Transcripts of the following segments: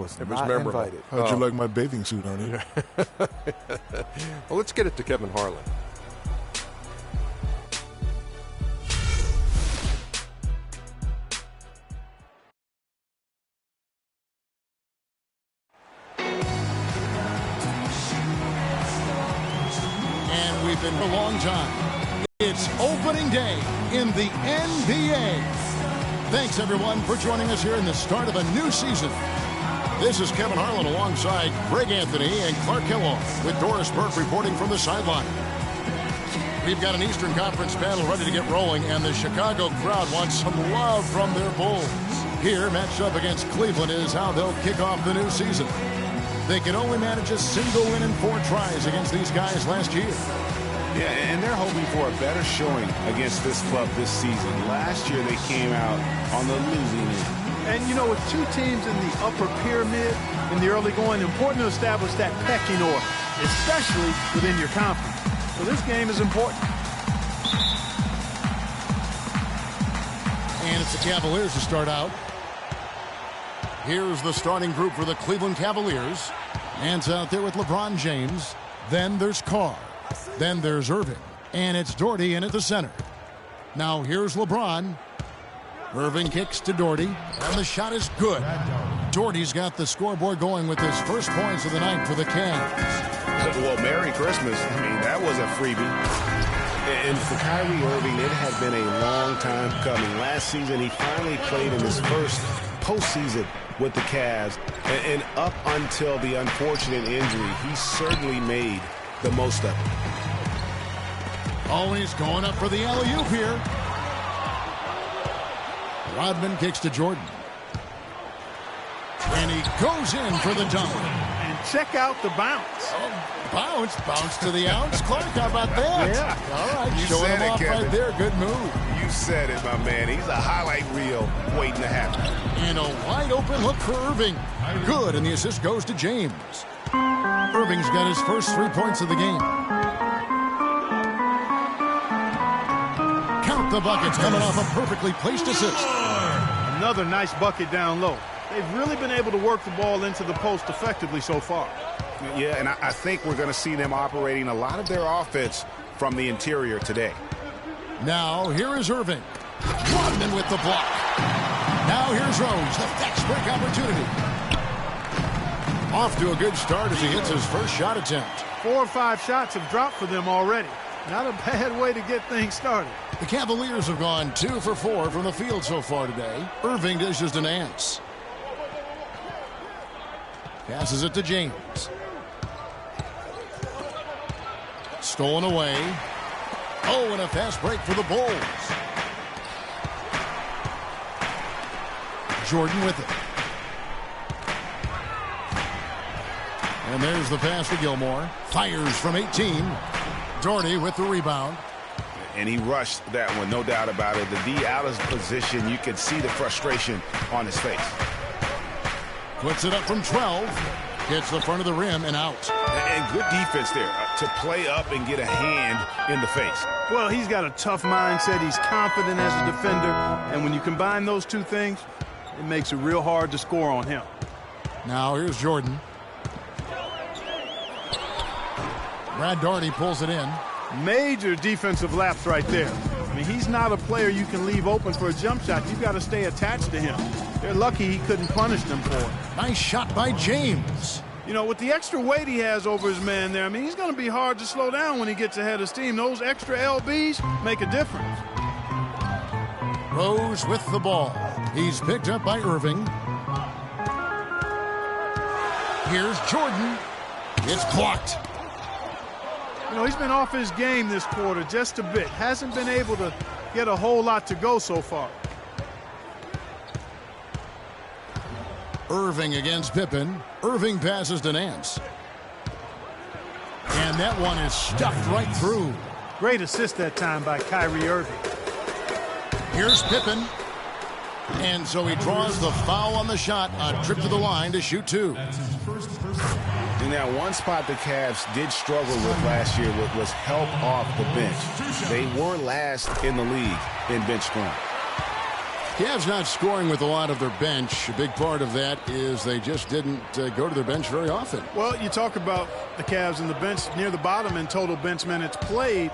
was It was not memorable. invited. How'd you like my bathing suit, honey? Well, let's get it to Kevin Harlan. And we've been for a long time. It's opening day in the NBA. Thanks, everyone, for joining us here in the start of a new season. This is Kevin Harlan alongside Greg Anthony and Clark Kellogg with Doris Burke reporting from the sideline. We've got an Eastern Conference panel ready to get rolling, and the Chicago crowd wants some love from their Bulls. Here, matched up against Cleveland, is how they'll kick off the new season. They could only manage a single win in 4 tries against these guys last year. Yeah, and they're hoping for a better showing against this club this season. Last year, they came out on the losing end. And, you know, with 2 teams in the upper pyramid in the early going, important to establish that pecking order, especially within your conference. So this game is important. And it's the Cavaliers to start out. Here's the starting group for the Cleveland Cavaliers. Nance out there with LeBron James. Then there's Carr. Then there's Irving. And it's Doherty in at the center. Now here's LeBron. Irving kicks to Doherty. And the shot is good. Doherty's got the scoreboard going with his first points of the night for the Cavs. Well, Merry Christmas. I mean, that was a freebie. And for Kyrie Irving, it had been a long time coming. Last season, he finally played in his first postseason with the Cavs. And up until the unfortunate injury, he certainly made the most of it. Oh, he's going up for the alley-oop here. Rodman kicks to Jordan. And he goes in for the dunk. And check out the bounce. Oh, bounce to the ounce. Clark, how about that? Yeah. All right, You showing said him it, off Kevin. right there. Good move. You said it, my man. He's a highlight reel waiting to happen. And a wide open look for Irving. Good, and the assist goes to James. Irving's got his first 3 points of the game. Count the buckets coming off a perfectly placed assist. Another nice bucket down low. They've really been able to work the ball into the post effectively so far. Yeah, and I think we're going to see them operating a lot of their offense from the interior today. Now, here is Irving. Rodman with the block. Now here's Rose, the fast break opportunity. Off to a good start as he hits his first shot attempt. 4 or 5 shots have dropped for them already. Not a bad way to get things started. The Cavaliers have gone 2 for 4 from the field so far today. Irving dishes to Nance. Passes it to James. Stolen away. Oh, and a fast break for the Bulls. Jordan with it. And there's the pass to Gilmore. Fires from 18. Doherty with the rebound. And he rushed that one, no doubt about it. The D out of position, you can see the frustration on his face. Puts it up from 12. Hits the front of the rim and out. And good defense there to play up and get a hand in the face. Well, he's got a tough mindset. He's confident as a defender. And when you combine those 2 things, it makes it real hard to score on him. Now here's Jordan. Brad Doherty pulls it in. Major defensive lapse right there. I mean, he's not a player you can leave open for a jump shot. You've got to stay attached to him. They're lucky he couldn't punish them for it. Nice shot by James. You know, with the extra weight he has over his man there, I mean, he's going to be hard to slow down when he gets ahead of steam. Those extra LBs make a difference. Rose with the ball. He's picked up by Irving. Here's Jordan. It's blocked. You know, he's been off his game this quarter just a bit. Hasn't been able to get a whole lot to go so far. Irving against Pippen. Irving passes to Nance. And that one is stuffed right through. Great assist that time by Kyrie Irving. Here's Pippen. And so he draws the foul on the shot. A trip to the line to shoot 2. And now one spot the Cavs did struggle with last year was help off the bench. They were last in the league in bench scoring. Cavs not scoring with a lot of their bench. A big part of that is they just didn't go to their bench very often. Well, you talk about the Cavs and the bench near the bottom in total bench minutes played.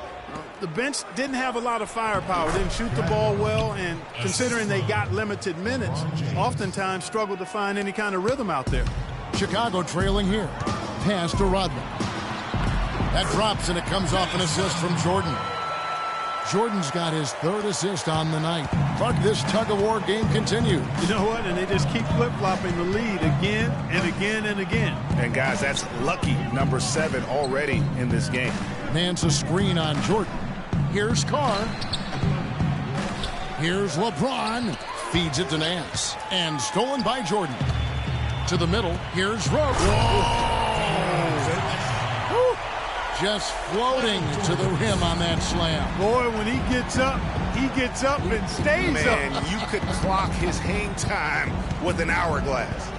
The bench didn't have a lot of firepower, didn't shoot the ball well, and considering they got limited minutes, oftentimes struggled to find any kind of rhythm out there. Chicago trailing here. Pass to Rodman. That drops, and it comes off an assist from Jordan. Jordan's got his third assist on the night. But this tug-of-war game continues. You know what? And they just keep flip-flopping the lead again and again and again. And, guys, that's lucky number 7 already in this game. Nance a screen on Jordan. Here's Carr. Here's LeBron. Feeds it to Nance. And stolen by Jordan. To the middle. Here's Rose. Just floating to the rim on that slam. Boy, when he gets up and stays up. Man, you could clock his hang time with an hourglass.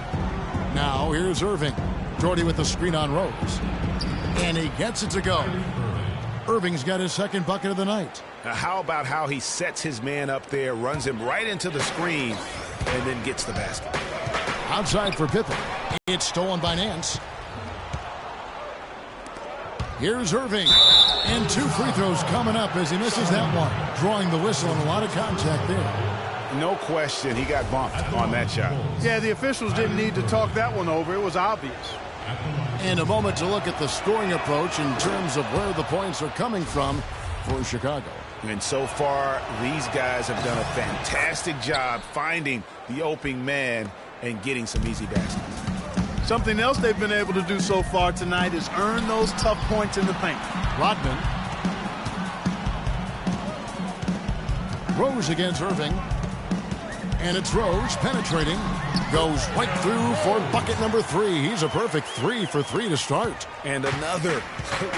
Now here's Irving. Jordy with the screen on Rose. And he gets it to go. Irving's got his second bucket of the night. Now, how about how he sets his man up there, runs him right into the screen, and then gets the basket. Outside for Pippen. It's stolen by Nance. Here's Irving. And 2 free throws coming up as he misses that one. Drawing the whistle and a lot of contact there. No question, he got bumped on that shot. Yeah, the officials didn't need to talk that one over. It was obvious. And a moment to look at the scoring approach in terms of where the points are coming from for Chicago. And so far, these guys have done a fantastic job finding the opening man and getting some easy baskets. Something else they've been able to do so far tonight is earn those tough points in the paint. Rodman. Rose against Irving. And it's Rose penetrating. Goes right through for bucket number 3. He's a perfect 3 for 3 to start. And another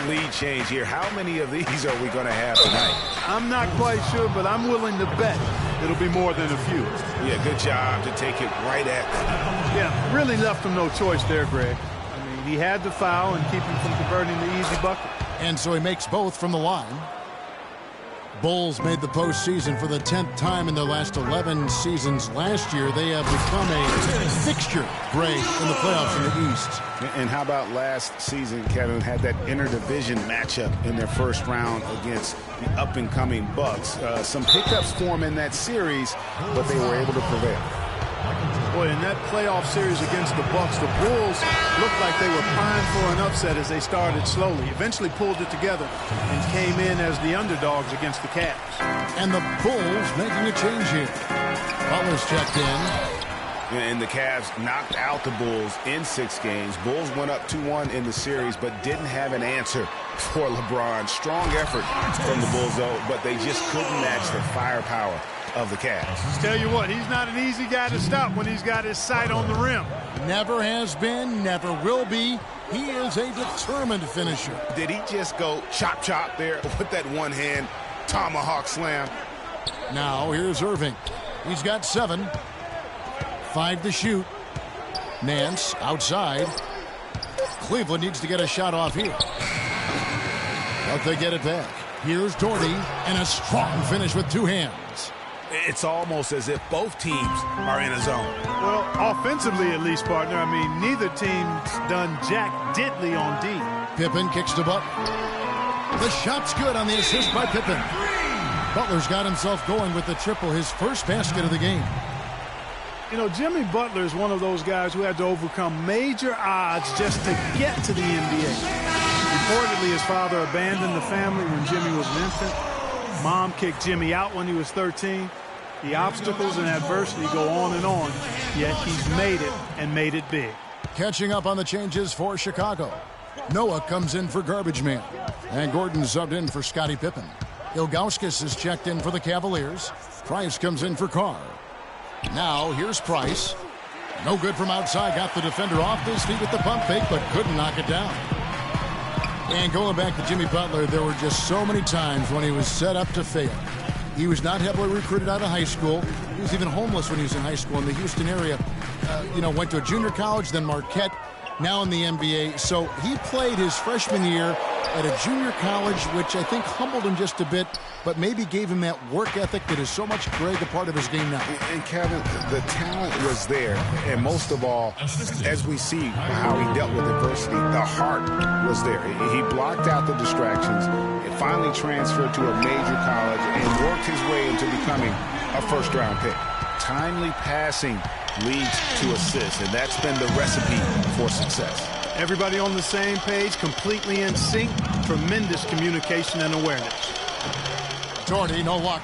lead change here. How many of these are we going to have tonight? I'm not quite sure, but I'm willing to bet it'll be more than a few. Yeah, good job to take it right at them. Yeah, really left him no choice there, Greg. I mean, he had to foul and keep him from converting the easy bucket. And so he makes both from the line. Bulls made the postseason for the 10th time in their last 11 seasons. Last year, they have become a fixture, Greg, in the playoffs in the East. And how about last season, Kevin, had that interdivision matchup in their first round against the up-and-coming Bucks. Some hiccups for them in that series, but they were able to prevail. Boy, in that playoff series against the Bucks, the Bulls looked like they were primed for an upset as they started slowly. Eventually pulled it together and came in as the underdogs against the Cavs. And the Bulls making a change here. Butler's checked in. And the Cavs knocked out the Bulls in 6 games. Bulls went up 2-1 in the series, but didn't have an answer for LeBron. Strong effort from the Bulls, though, but they just couldn't match the firepower of the Cavs. Tell you what, he's not an easy guy to stop when he's got his sight on the rim. Never has been, never will be. He is a determined finisher. Did he just go chop there with that one-hand tomahawk slam? Now here's Irving. He's got 7. 5 to shoot. Nance outside. Cleveland needs to get a shot off here. But they get it back. Here's Doherty, and a strong finish with 2 hands. It's almost as if both teams are in a zone. Well, offensively at least, partner. I mean, neither team's done jack diddly on D. Pippen kicks to Butler. The shot's good on the assist by Pippen. Butler's got himself going with the triple, his first basket of the game. You know, Jimmy Butler is one of those guys who had to overcome major odds just to get to the NBA. Reportedly, his father abandoned the family when Jimmy was an infant. Mom kicked Jimmy out when he was 13. The obstacles and adversity go on, yet he's made it and made it big. Catching up on the changes for Chicago. Noah comes in for Garbage Man. And Gordon subbed in for Scottie Pippen. Ilgauskas is checked in for the Cavaliers. Price comes in for Carr. Now here's Price. No good from outside. Got the defender off his feet with the pump fake, but couldn't knock it down. And going back to Jimmy Butler, there were just so many times when he was set up to fail. He was not heavily recruited out of high school. He was even homeless when he was in high school in the Houston area. Went to a junior college, then Marquette. now in the NBA. So he played his freshman year at a junior college, which I think humbled him just a bit, but maybe gave him that work ethic that is so much, Greg, a part of his game now. And Kevin, the talent was there. And most of all, as we see how he dealt with adversity, the heart was there. He blocked out the distractions and finally transferred to a major college and worked his way into becoming a first-round pick. Timely passing leads to assists, and that's been the recipe for success. Everybody on the same page, completely in sync, tremendous communication and awareness. Jordy, no luck.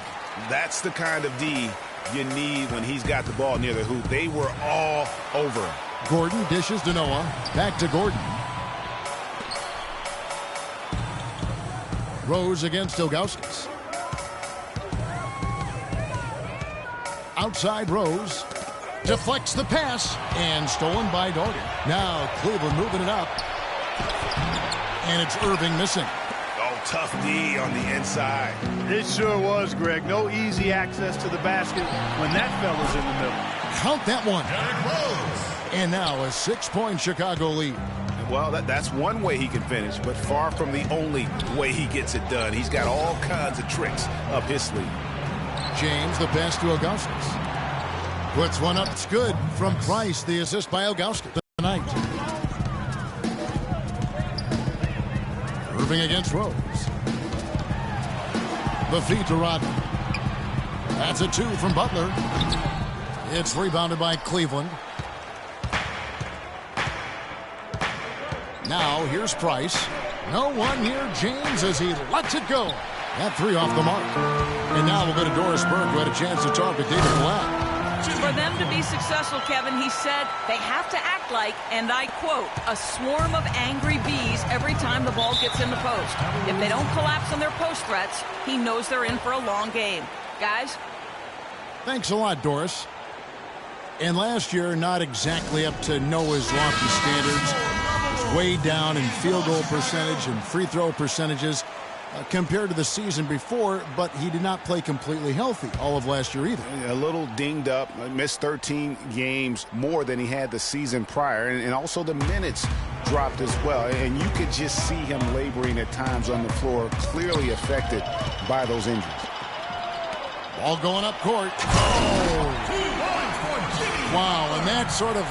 That's the kind of D you need when he's got the ball near the hoop. They were all over him. Gordon dishes to Noah. Back to Gordon. Rose against Ilgauskas. Outside Rose. Deflects the pass and stolen by Doherty. Now Cleveland moving it up. And it's Irving missing. Oh, tough D on the inside. It sure was, Greg. No easy access to the basket when that fella's in the middle. Count that one. And now a 6-point Chicago lead. Well, that's one way he can finish, but far from the only way he gets it done. He's got all kinds of tricks up his sleeve. James, the pass to Ilgauskas. Puts one up. It's good from Price. The assist by Ilgauskas tonight. Irving against Rose. The feed to Rodman. That's a 2 from Butler. It's rebounded by Cleveland. Now here's Price. No one near James as he lets it go. That 3 off the mark. And now we'll go to Doris Burke, who had a chance to talk with David Blatt. For them to be successful, Kevin, he said they have to act like, and I quote, a swarm of angry bees every time the ball gets in the post. If they don't collapse on their post threats, he knows they're in for a long game. Guys? Thanks a lot, Doris. And last year, not exactly up to Noah's lofty standards. Was way down in field goal percentage and free throw percentages compared to the season before, but he did not play completely healthy all of last year either. A little dinged up, missed 13 games more than he had the season prior, and also the minutes dropped as well. And you could just see him laboring at times on the floor, clearly affected by those injuries. Ball going up court. Oh. Wow, and that sort of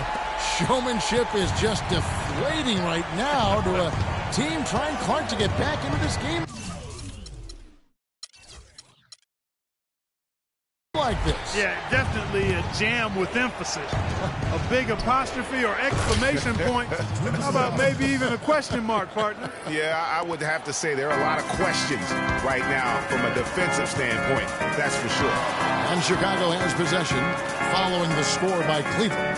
showmanship is just deflating right now to a team trying Clark to get back into this game like this. Yeah, definitely a jam with emphasis. A big apostrophe or exclamation point. How about maybe even a question mark, partner? Yeah, I would have to say there are a lot of questions right now from a defensive standpoint. That's for sure. And Chicago has possession following the score by Cleveland.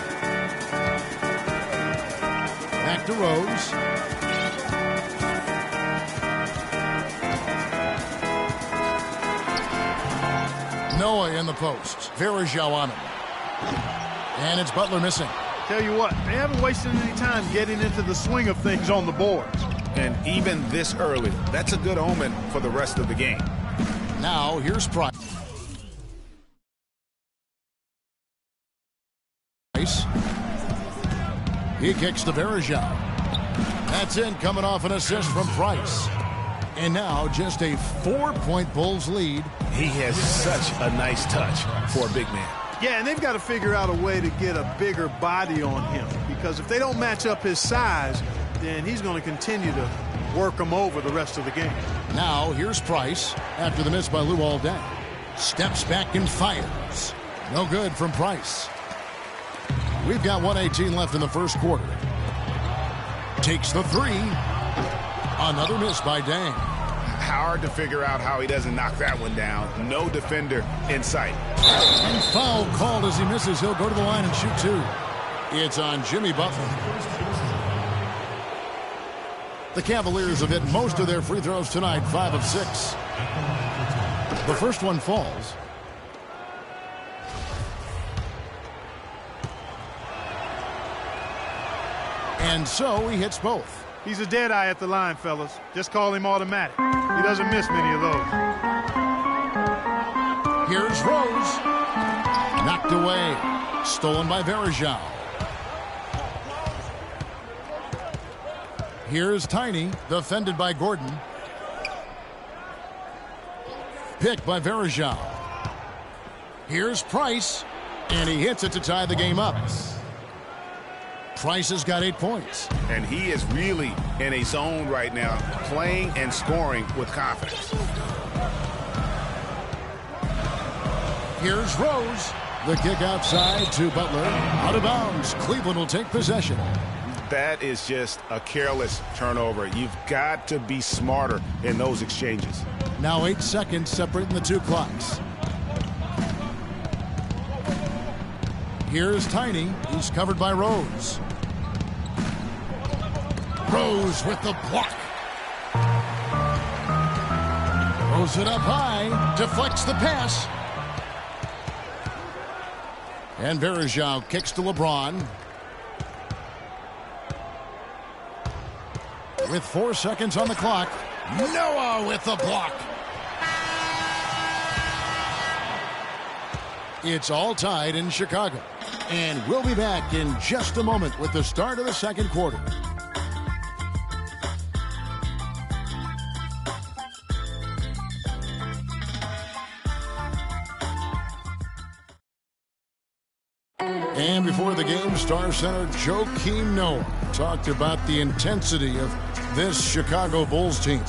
Back to Rose. Noah in the post. Varejao on him. And it's Butler missing. Tell you what, they haven't wasted any time getting into the swing of things on the boards. And even this early, that's a good omen for the rest of the game. Now, here's Price. He kicks to Varejao. That's in, coming off an assist from Price. And now just a 4-point Bulls lead. He has such a nice touch for a big man. Yeah, and they've got to figure out a way to get a bigger body on him, because if they don't match up his size, then he's going to continue to work him over the rest of the game. Now here's Price after the miss by Luol Deng. Steps back and fires. No good from Price. We've got 1:18 left in the first quarter. Takes the 3. Another miss by Deng. Hard to figure out how he doesn't knock that one down. No defender in sight. And foul called as he misses. He'll go to the line and shoot 2. It's on Jimmy Butler. The Cavaliers have hit most of their free throws tonight, 5 of 6. The first one falls. And so he hits both. He's a dead eye at the line, fellas. Just call him automatic. He doesn't miss many of those. Here's Rose. Knocked away. Stolen by Varejao. Here's Tiny, defended by Gordon. Picked by Verajao. Here's Price, and he hits it to tie the game up. Price has got 8 points. And he is really in a zone right now, playing and scoring with confidence. Here's Rose. The kick outside to Butler. Out of bounds. Cleveland will take possession. That is just a careless turnover. You've got to be smarter in those exchanges. Now 8 seconds separating the two clocks. Here's Tiny. He's covered by Rose. Rose with the block. Throws it up high. Deflects the pass. And Verajao kicks to LeBron. With 4 seconds on the clock. Noah with the block. It's all tied in Chicago. And we'll be back in just a moment with the start of the second quarter. And before the game, Star Center Joakim Noah talked about the intensity of this Chicago Bulls team.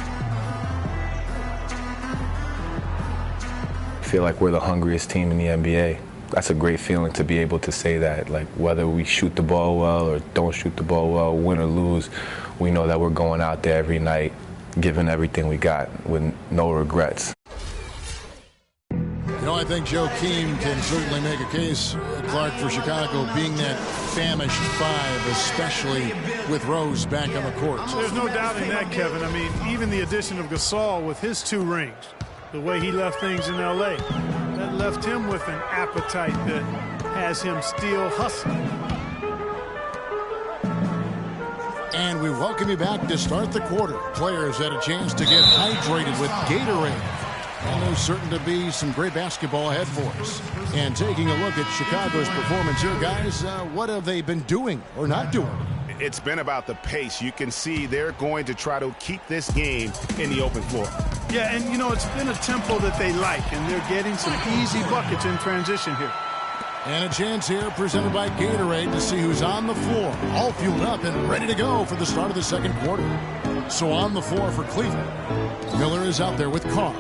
I feel like we're the hungriest team in the NBA. That's a great feeling to be able to say that. Like, whether we shoot the ball well or don't shoot the ball well, win or lose, we know that we're going out there every night, giving everything we got with no regrets. You know, I think Joakim can certainly make a case, Clark, for Chicago being that famished five, especially with Rose back on the court. There's no doubting that, Kevin. I mean, even the addition of Gasol with his 2 rings, the way he left things in L.A., that left him with an appetite that has him still hustling. And we welcome you back to start the quarter. Players had a chance to get hydrated with Gatorade. And there's certain to be some great basketball ahead for us. And taking a look at Chicago's performance here, guys, what have they been doing or not doing? It's been about the pace. You can see they're going to try to keep this game in the open floor. Yeah, and, you know, it's been a tempo that they like, and they're getting some easy buckets in transition here. And a chance here presented by Gatorade to see who's on the floor, all fueled up and ready to go for the start of the second quarter. So on the floor for Cleveland, Miller is out there with Carr.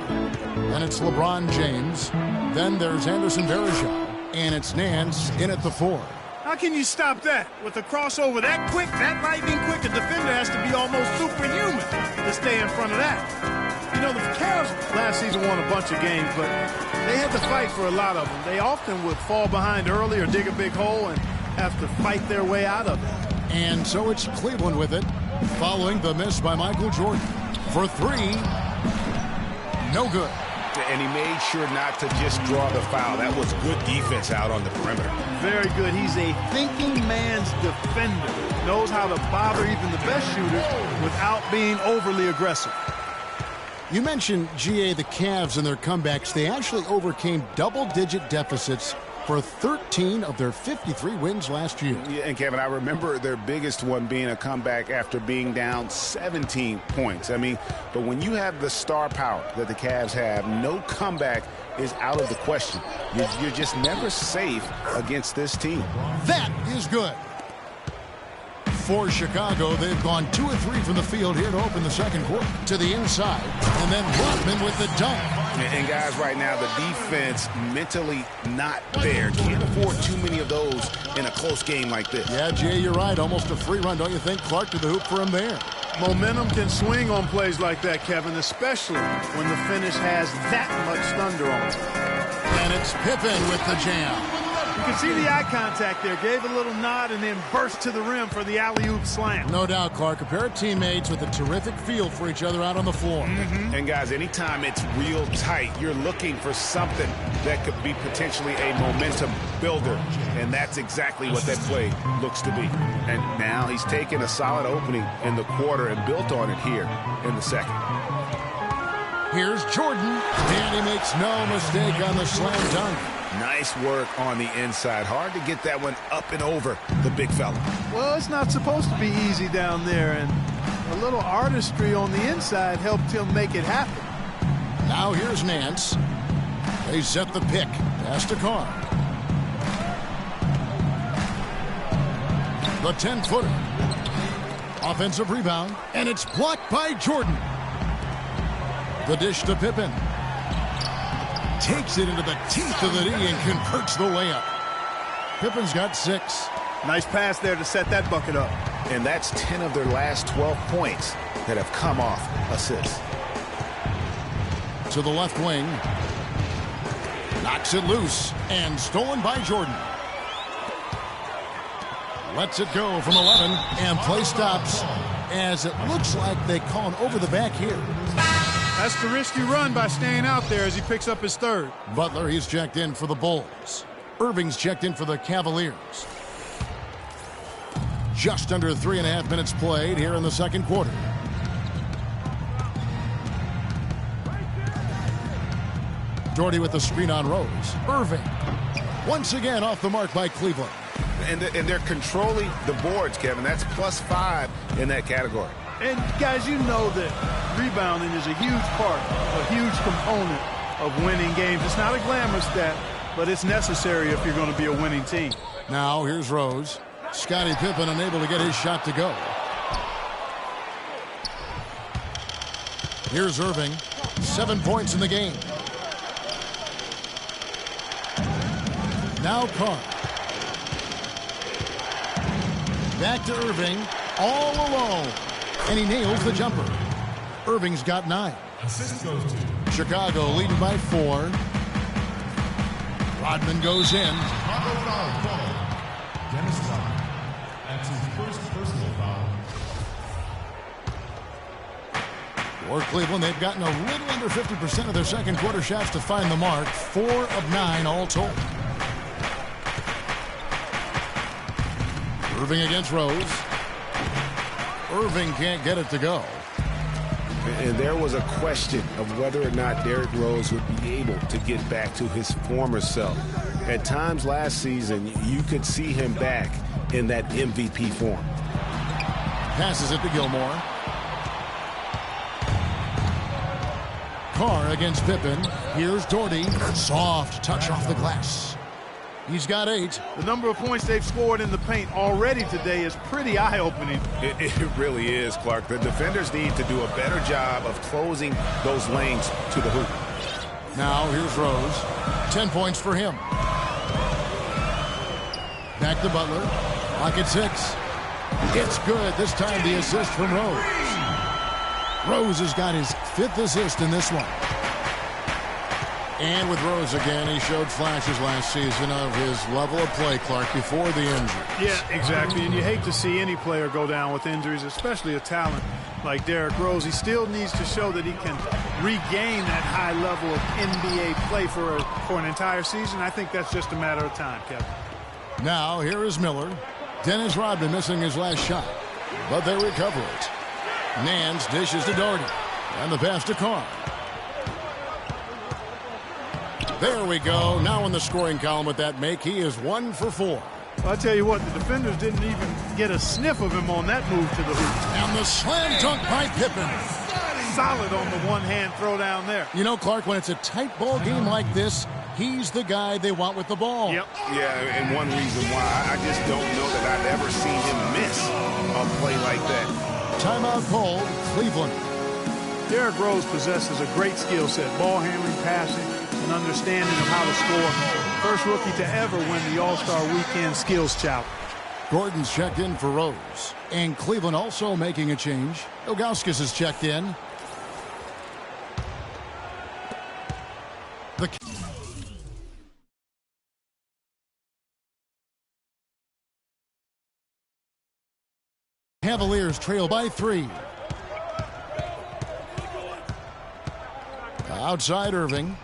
And it's LeBron James. Then there's Anderson Varejao. And it's Nance in at the 4. How can you stop that? With a crossover that quick, that lightning quick, a defender has to be almost superhuman to stay in front of that. You know, the Cavs last season won a bunch of games, but they had to fight for a lot of them. They often would fall behind early or dig a big hole and have to fight their way out of it. And so it's Cleveland with it, following the miss by Michael Jordan. For 3, no good. And he made sure not to just draw the foul. That was good defense out on the perimeter. Very good. He's a thinking man's defender. Knows how to bother even the best shooters without being overly aggressive. You mentioned, GA, the Cavs and their comebacks. They actually overcame double-digit deficits for 13 of their 53 wins last year. Yeah, and Kevin, I remember their biggest one being a comeback after being down 17 points. I mean, but when you have the star power that the Cavs have, no comeback is out of the question. You're just never safe against this team. That is good. For Chicago, they've gone 2 of 3 from the field here to open the second quarter. To the inside, and then Rodman with the dunk. And guys, right now, the defense mentally not there. Can't afford too many of those in a close game like this. Yeah, Jay, you're right. Almost a free run, don't you think? Clark to the hoop for him there. Momentum can swing on plays like that, Kevin, especially when the finish has that much thunder on it. And it's Pippen with the jam. You can see the eye contact there. Gave a little nod and then burst to the rim for the alley-oop slam. No doubt, Clark. A pair of teammates with a terrific feel for each other out on the floor. And guys, anytime it's real tight, you're looking for something that could be potentially a momentum builder. And that's exactly what that play looks to be. And now he's taken a solid opening in the quarter and built on it here in the second. Here's Jordan, and he makes no mistake on the slam dunk. Nice work on the inside. Hard to get that one up and over the big fella. Well, it's not supposed to be easy down there, and A little artistry on the inside helped him make it happen. Now here's Nance. They set the pick. Pass to Carr. The 10-footer. Offensive rebound, and it's blocked by Jordan. The dish to Pippen. Takes it into the teeth of the knee and converts the layup. Pippen's got 6. Nice pass there to set that bucket up. And that's 10 of their last 12 points that have come off assists. To the left wing. Knocks it loose and stolen by Jordan. Lets it go from 11 and play stops as it looks like they call an over the back here. That's the risk you run by staying out there as he picks up his third. Butler, he's checked in for the Bulls. Irving's checked in for the Cavaliers. Just under 3.5 minutes played here in the second quarter. Doherty with the screen on Rose. Irving. Once again off the mark by Cleveland. And they're controlling the boards, Kevin. That's +5 in that category. And, guys, you know that rebounding is a huge part, a huge component of winning games. It's not a glamorous stat, but it's necessary if you're going to be a winning team. Now here's Rose. Scottie Pippen unable to get his shot to go. Here's Irving. 7 points in the game. Now Carr. Back to Irving. All alone. And he nails the jumper. Irving's got 9. Assist goes to Chicago leading by 4. Rodman goes in. Chicago foul called. Dennis Rodman. That's his first personal foul. For Cleveland, they've gotten a little under 50% of their second quarter shots to find the mark. 4 of 9 all told. Irving against Rose. Irving can't get it to go. And there was a question of whether or not Derrick Rose would be able to get back to his former self. At times last season, you could see him back in that MVP form. Passes it to Gilmore. Carr against Pippen. Here's Doherty. Soft touch off the glass. He's got 8. The number of points they've scored in the paint already today is pretty eye-opening. It really is, Clark. The defenders need to do a better job of closing those lanes to the hoop. Now here's Rose. 10 points for him. Back to Butler. Lock at 6. It's good. This time the assist from Rose. Rose has got his 5th assist in this one. And with Rose again, he showed flashes last season of his level of play, Clark, before the injury. Yeah, exactly. And you hate to see any player go down with injuries, especially a talent like Derrick Rose. He still needs to show that he can regain that high level of NBA play for an entire season. I think that's just a matter of time, Kevin. Now, here is Miller. Dennis Rodman missing his last shot, but they recover it. Nance dishes to Doherty. And the pass to Carr. There we go. Now in the scoring column with that make, he is 1 for 4. Well, I tell you what, the defenders didn't even get a sniff of him on that move to the hoop. And the slam dunk by Pippen. Solid on the one-hand throw down there. You know, Clark, when it's a tight ball game like this, he's the guy they want with the ball. Yep. Yeah, and one reason why I just don't know that I've ever seen him miss a play like that. Timeout called, Cleveland. Derrick Rose possesses a great skill set, ball handling, passing, and understanding of how to score. First rookie to ever win the All-Star Weekend Skills Challenge. Gordon's checked in for Rose. And Cleveland also making a change. Ilgauskas is checked in. The Cavaliers trail by 3. Outside Irving.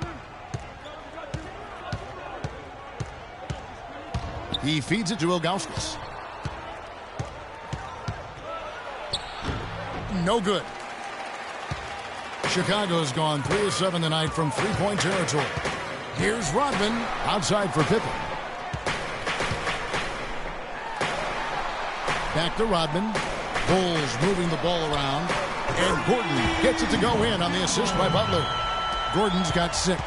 He feeds it to Ilgauskas. No good. Chicago's gone 3 of 7 tonight from three-point territory. Here's Rodman outside for Pippen. Back to Rodman. Bulls moving the ball around. And Gordon gets it to go in on the assist by Butler. Gordon's got 6.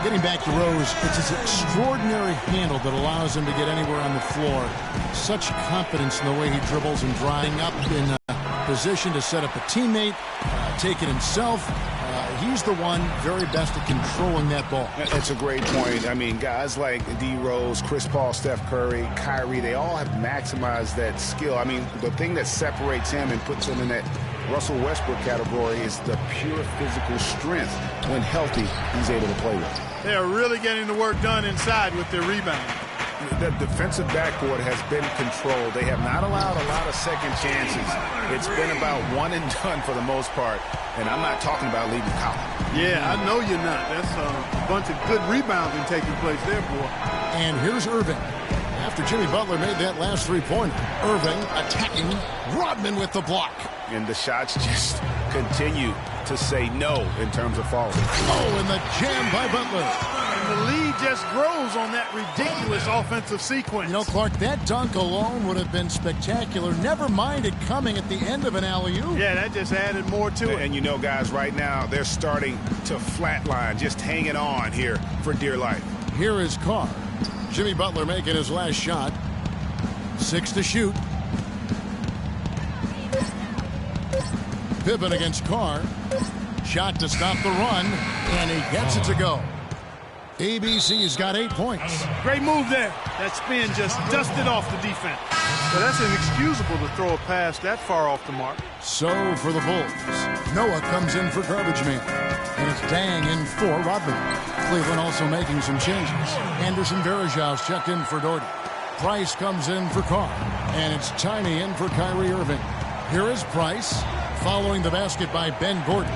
Getting back to Rose, it's his extraordinary handle that allows him to get anywhere on the floor. Such confidence in the way he dribbles and drying up in position to set up a teammate, take it himself. He's the one very best at controlling that ball. That's a great point. I mean, guys like D. Rose, Chris Paul, Steph Curry, Kyrie, they all have maximized that skill. I mean, the thing that separates him and puts him in that Russell Westbrook category is the pure physical strength. When healthy, he's able to play with. They are really getting the work done inside with their rebound. The defensive backcourt has been controlled. They have not allowed a lot of second chances. It's been about one and done for the most part. And I'm not talking about leaving Collins. Yeah, I know you're not. That's a bunch of good rebounding taking place there, boy. And here's Irving. After Jimmy Butler made that last three-pointer, Irving attacking, Rodman with the block. And the shots just continue to say no in terms of falling. Oh, and the jam by Butler. And the lead just grows on that ridiculous offensive sequence. You know, Clark, that dunk alone would have been spectacular. Never mind it coming at the end of an alley-oop. Yeah, that just added more to it. And you know, guys, right now, they're starting to flatline, just hanging on here for dear life. Here is Carr. Jimmy Butler making his last shot. 6 to shoot. Pippen against Carr. Shot to stop the run, and he gets it to go. ABC's got 8 points. Great move there. That spin just dusted off the defense. So that's inexcusable to throw a pass that far off the mark. So for the Bulls, Noah comes in for garbage man. And it's Dang in for Rodman. Cleveland also making some changes. Anderson Varejau's checked in for Doherty. Price comes in for Carr. And it's Tiny in for Kyrie Irving. Here is Price, following the basket by Ben Gordon.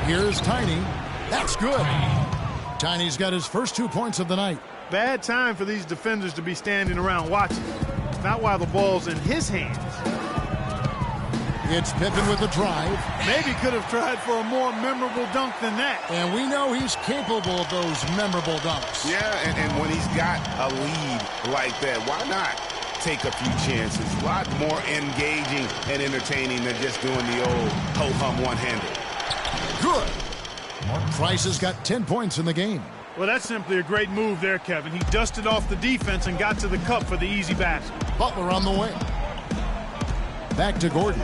Here's Tiny. That's good. Tiny's got his first 2 points of the night. Bad time for these defenders to be standing around watching. Not while the ball's in his hands. It's Pippen with the drive. Maybe could have tried for a more memorable dunk than that. And we know he's capable of those memorable dunks. Yeah, and when he's got a lead like that, why not take a few chances? A lot more engaging and entertaining than just doing the old ho-hum one-hander. Good. Price has got 10 points in the game. Well, that's simply a great move there, Kevin. He dusted off the defense and got to the cup for the easy basket. Butler on the way. Back to Gordon.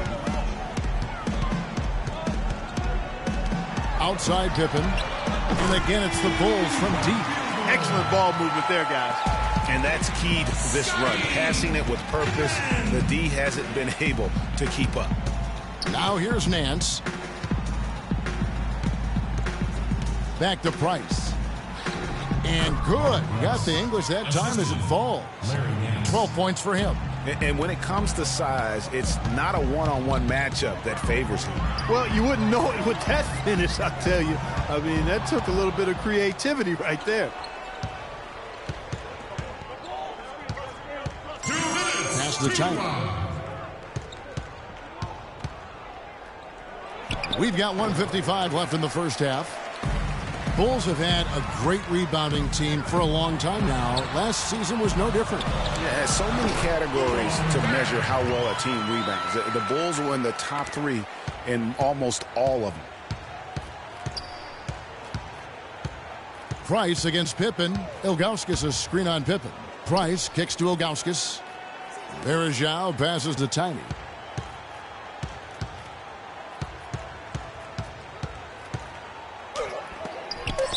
Outside Pippen. And again, it's the Bulls from deep. Excellent ball movement there, guys. And that's key to this run. Passing it with purpose. The D hasn't been able to keep up. Now here's Nance. Back to Price. And good. He got the English that time as it falls. 12 points for him. And when it comes to size, it's not a one-on-one matchup that favors him. Well, you wouldn't know it with that finish, I'll tell you. I mean, that took a little bit of creativity right there. Pass the time. We've got 1:55 left in the first half. Bulls have had a great rebounding team for a long time now. Last season was no different. Yeah, so many categories to measure how well a team rebounds. The Bulls were in the top 3 in almost all of them. Price against Pippen. Ilgauskas a screen on Pippen. Price kicks to Ilgauskas. Varejao passes to Tiny.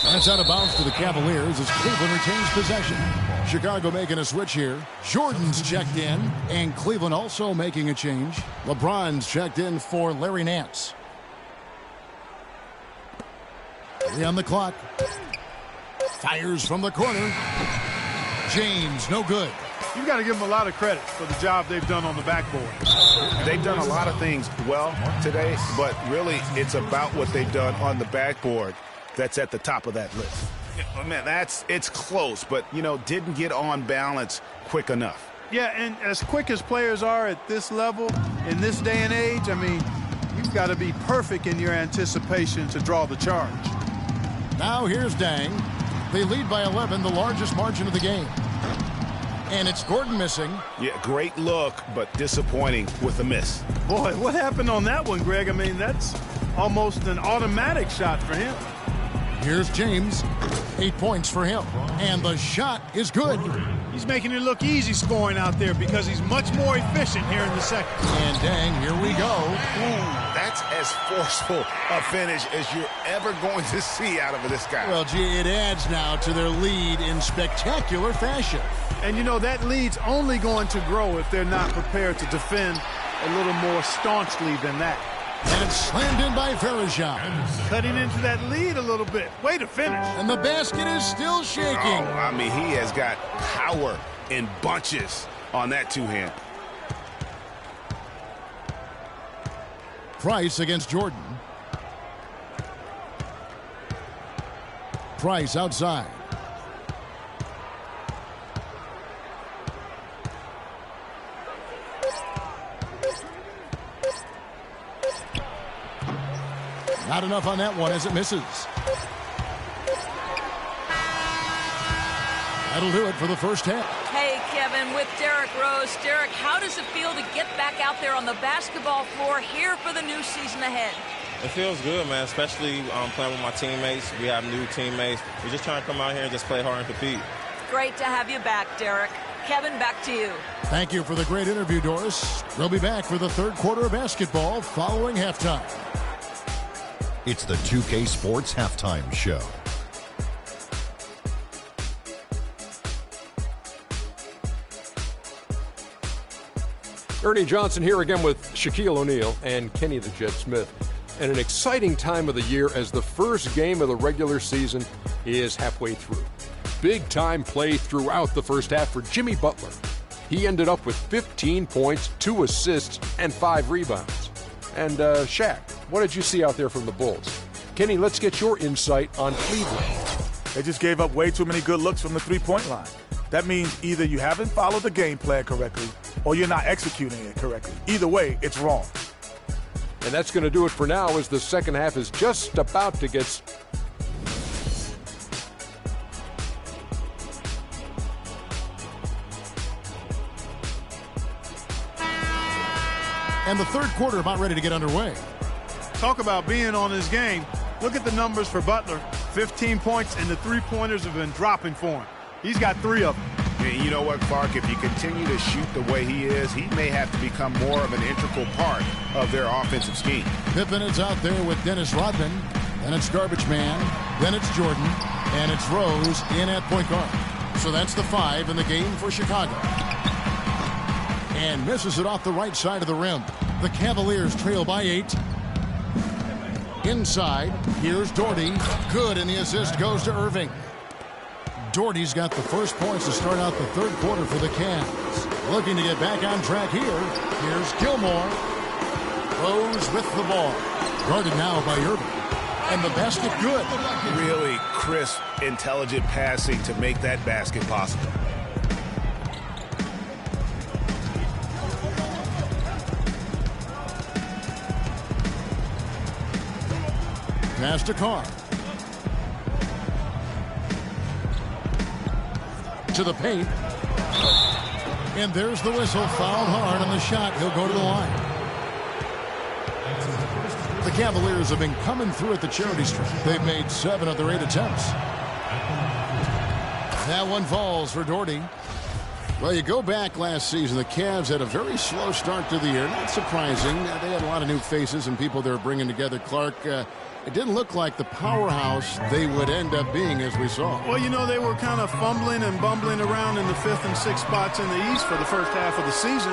That's out of bounds to the Cavaliers as Cleveland retains possession. Chicago making a switch here. Jordan's checked in, and Cleveland also making a change. LeBron's checked in for Larry Nance. 3 on the clock. Fires from the corner. James, no good. You've got to give them a lot of credit for the job they've done on the backboard. They've done a lot of things well today, but really it's about what they've done on the backboard that's at the top of that list. Yeah, man, it's close, but, you know, didn't get on balance quick enough. Yeah, and as quick as players are at this level, in this day and age, I mean, you've got to be perfect in your anticipation to draw the charge. Now here's Dang. They lead by 11, the largest margin of the game. And it's Gordon missing. Yeah, great look, but disappointing with the miss. Boy, what happened on that one, Greg? I mean, that's almost an automatic shot for him. Here's James. 8 points for him. And the shot is good. He's making it look easy scoring out there because he's much more efficient here in the second. And dang, here we go. That's as forceful a finish as you're ever going to see out of this guy. Well, gee, it adds now to their lead in spectacular fashion. And, you know, that lead's only going to grow if they're not prepared to defend a little more staunchly than that. And it's slammed in by Verejao. Cutting into that lead a little bit. Way to finish. And the basket is still shaking. Oh, I mean, he has got power in bunches on that two-hand. Price against Jordan. Price outside. Not enough on that one as it misses. That'll do it for the first half. Hey, Kevin, with Derrick Rose. Derrick, how does it feel to get back out there on the basketball floor here for the new season ahead? It feels good, man, especially playing with my teammates. We have new teammates. We're just trying to come out here and just play hard and compete. Great to have you back, Derrick. Kevin, back to you. Thank you for the great interview, Doris. We'll be back for the third quarter of basketball following halftime. It's the 2K Sports Halftime Show. Ernie Johnson here again with Shaquille O'Neal and Kenny the Jet Smith. And an exciting time of the year as the first game of the regular season is halfway through. Big time play throughout the first half for Jimmy Butler. He ended up with 15 points, 2 assists, and 5 rebounds. And Shaq, what did you see out there from the Bulls? Kenny, let's get your insight on Cleveland. They just gave up way too many good looks from the three-point line. That means either you haven't followed the game plan correctly or you're not executing it correctly. Either way, it's wrong. And that's going to do it for now as the second half is just about to get... And the third quarter about ready to get underway. Talk about being on his game. Look at the numbers for Butler. 15 points, and the three-pointers have been dropping for him. He's got 3 of them. And you know what, Clark? If you continue to shoot the way he is, he may have to become more of an integral part of their offensive scheme. Pippen is out there with Dennis Rodman. Then it's Garbage Man. Then it's Jordan. And it's Rose in at point guard. So that's the 5 in the game for Chicago. And misses it off the right side of the rim. The Cavaliers trail by 8. Inside, here's Doherty. Good, and the assist goes to Irving. Doherty's got the first points to start out the third quarter for the Cavs. Looking to get back on track here. Here's Gilmore. Rose with the ball. Guarded now by Irving. And the basket good. Really crisp, intelligent passing to make that basket possible. Pass to Carr. To the paint. And there's the whistle. Fouled hard on the shot. He'll go to the line. The Cavaliers have been coming through at the charity stripe. They've made 7 of their 8 attempts. That one falls for Doherty. Well, you go back last season, the Cavs had a very slow start to the year. Not surprising. They had a lot of new faces and people they were bringing together. Clark, it didn't look like the powerhouse they would end up being, as we saw. Well, you know, they were kind of fumbling and bumbling around in the 5th and 6th spots in the East for the first half of the season.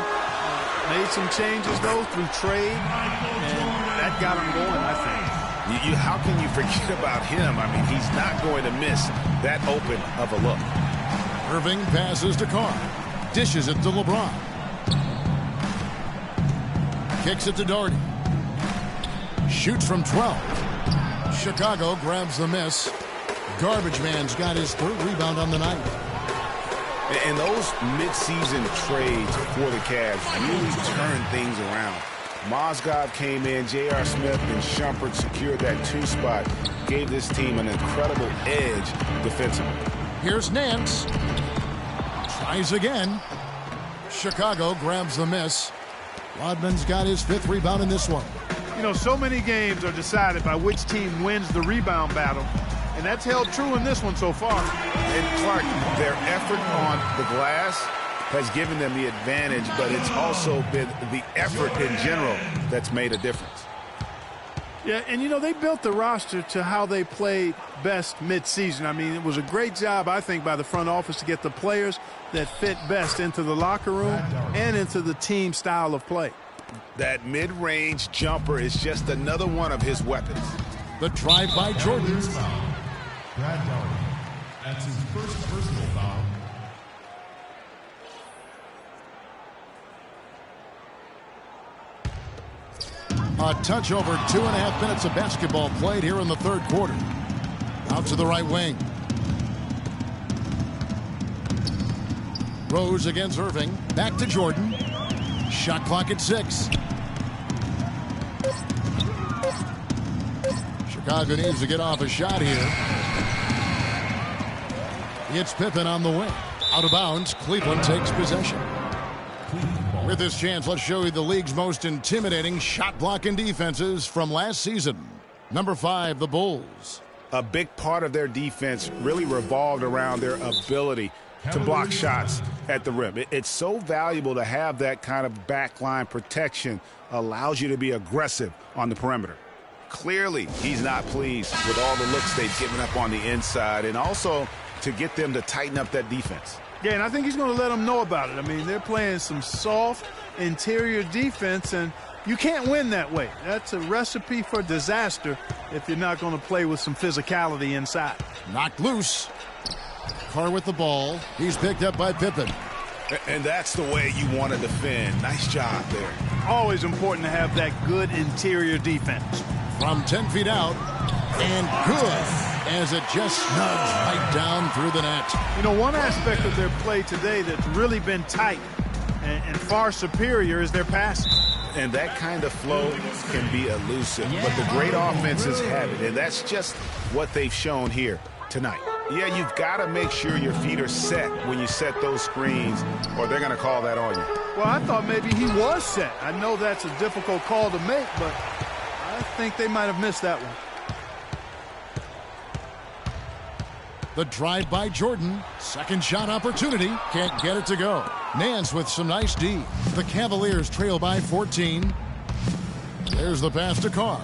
Made some changes, though, through trade, and that got them going, I think. How can you forget about him? I mean, he's not going to miss that open of a look. Irving passes to Carr. Dishes it to LeBron. Kicks it to Doherty. Shoots from 12. Chicago grabs the miss. Garbage Man's got his 3rd rebound on the night. And those midseason trades for the Cavs really turned things around. Mozgov came in, J.R. Smith and Shumpert secured that 2 spot, gave this team an incredible edge defensively. Here's Nance. Tries again. Chicago grabs the miss. Rodman's got his 5th rebound in this one. You know, so many games are decided by which team wins the rebound battle, and that's held true in this one so far. And Clark, their effort on the glass has given them the advantage, but it's also been the effort in general that's made a difference. Yeah, and you know, they built the roster to how they played best mid-season. I mean, it was a great job, I think, by the front office to get the players that fit best into the locker room and into the team style of play. That mid-range jumper is just another one of his weapons. The drive by Jordan. Brad Daugherty. That's his first personal foul. A touch over 2.5 minutes of basketball played here in the 3rd quarter. Out to the right wing. Rose against Irving. Back to Jordan. Shot clock at 6. Chicago needs to get off a shot here. It's Pippen on the wing. Out of bounds. Cleveland takes possession. With this chance, let's show you the league's most intimidating shot blocking defenses from last season. Number 5, the Bulls. A big part of their defense really revolved around their ability to block shots at the rim. It's so valuable to have that kind of backline protection. Allows you to be aggressive on the perimeter. Clearly, he's not pleased with all the looks they've given up on the inside, and also to get them to tighten up that defense. Yeah, and I think he's going to let them know about it. I mean, they're playing some soft interior defense, and you can't win that way. That's a recipe for disaster if you're not going to play with some physicality inside. Knocked loose. Carr with the ball. He's picked up by Pippen. And that's the way you want to defend. Nice job there. Always important to have that good interior defense. From 10 feet out, and good, as it just snugs right down through the net. You know, one aspect of their play today that's really been tight and far superior is their passing. And that kind of flow can be elusive, but the great offenses have it, and that's just what they've shown here tonight. Yeah, you've got to make sure your feet are set when you set those screens, or they're going to call that on you. Well, I thought maybe he was set. I know that's a difficult call to make, but I think they might have missed that one. The drive by Jordan. Second shot opportunity. Can't get it to go. Nance with some nice D. The Cavaliers trail by 14. There's the pass to Carr.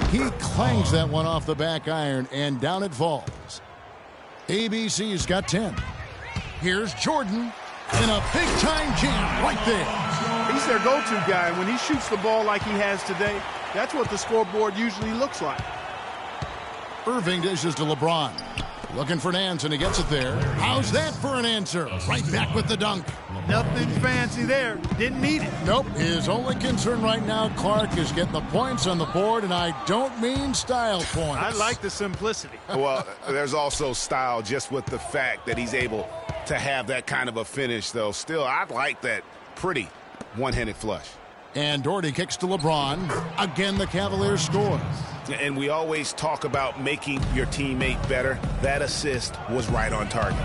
He clangs that one off the back iron, and down it falls. ABC's got 10. Here's Jordan in a big-time jam right there. He's their go-to guy, and when he shoots the ball like he has today, that's what the scoreboard usually looks like. Irving dishes to LeBron. Looking for Nance, and he gets it there. How's that for an answer? Right back with the dunk. Nothing fancy there. Didn't need it. Nope. His only concern right now, Clark, is getting the points on the board, and I don't mean style points. I like the simplicity. Well, there's also style just with the fact that he's able to have that kind of a finish, though. Still, I like that pretty one-handed flush. And Doherty kicks to LeBron. Again, the Cavaliers score. And we always talk about making your teammate better. That assist was right on target.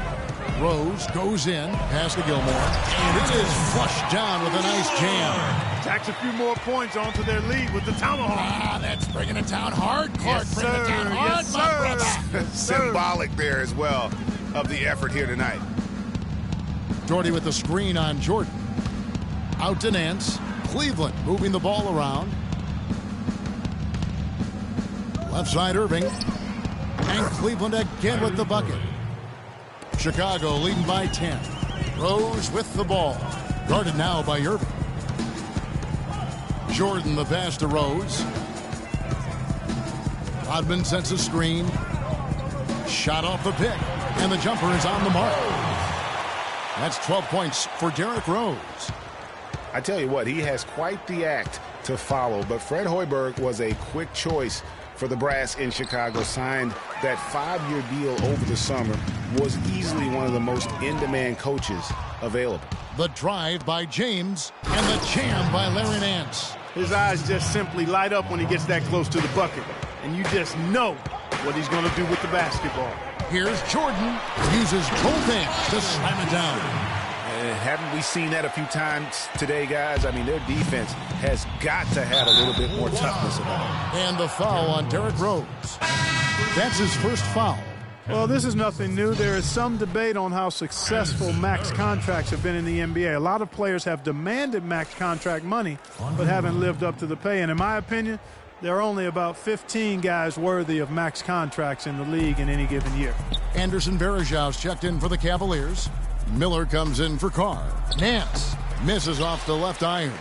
Rose goes in, pass to Gilmore, and it is flushed down with a nice jam. Tacks a few more points onto their lead with the tomahawk. That's bringing it down hard. Clark, yes, bringing it down hard, yes, my brother. Symbolic there as well of the effort here tonight. Doherty with the screen on Jordan. Out to Nance. Cleveland moving the ball around. Left side Irving. And Cleveland again with the bucket. Chicago leading by 10. Rose with the ball. Guarded now by Irving. Jordan the pass to Rose. Rodman sets a screen. Shot off the pick. And the jumper is on the mark. That's 12 points for Derrick Rose. I tell you what, he has quite the act to follow, but Fred Hoiberg was a quick choice for the brass in Chicago. Signed that 5-year deal over the summer, was easily one of the most in-demand coaches available. The drive by James and the jam by Larry Nance. His eyes just simply light up when he gets that close to the bucket, and you just know what he's going to do with the basketball. Here's Jordan. Uses both hands to slam it down. Haven't we seen that a few times today, guys? I mean, their defense has got to have a little bit more toughness about it. And the foul on Derrick Rose. That's his first foul. Well, this is nothing new. There is some debate on how successful max contracts have been in the NBA. A lot of players have demanded max contract money, but haven't lived up to the pay. And in my opinion, there are only about 15 guys worthy of max contracts in the league in any given year. Anderson Varejau's checked in for the Cavaliers. Miller comes in for Carr. Nance misses off the left iron.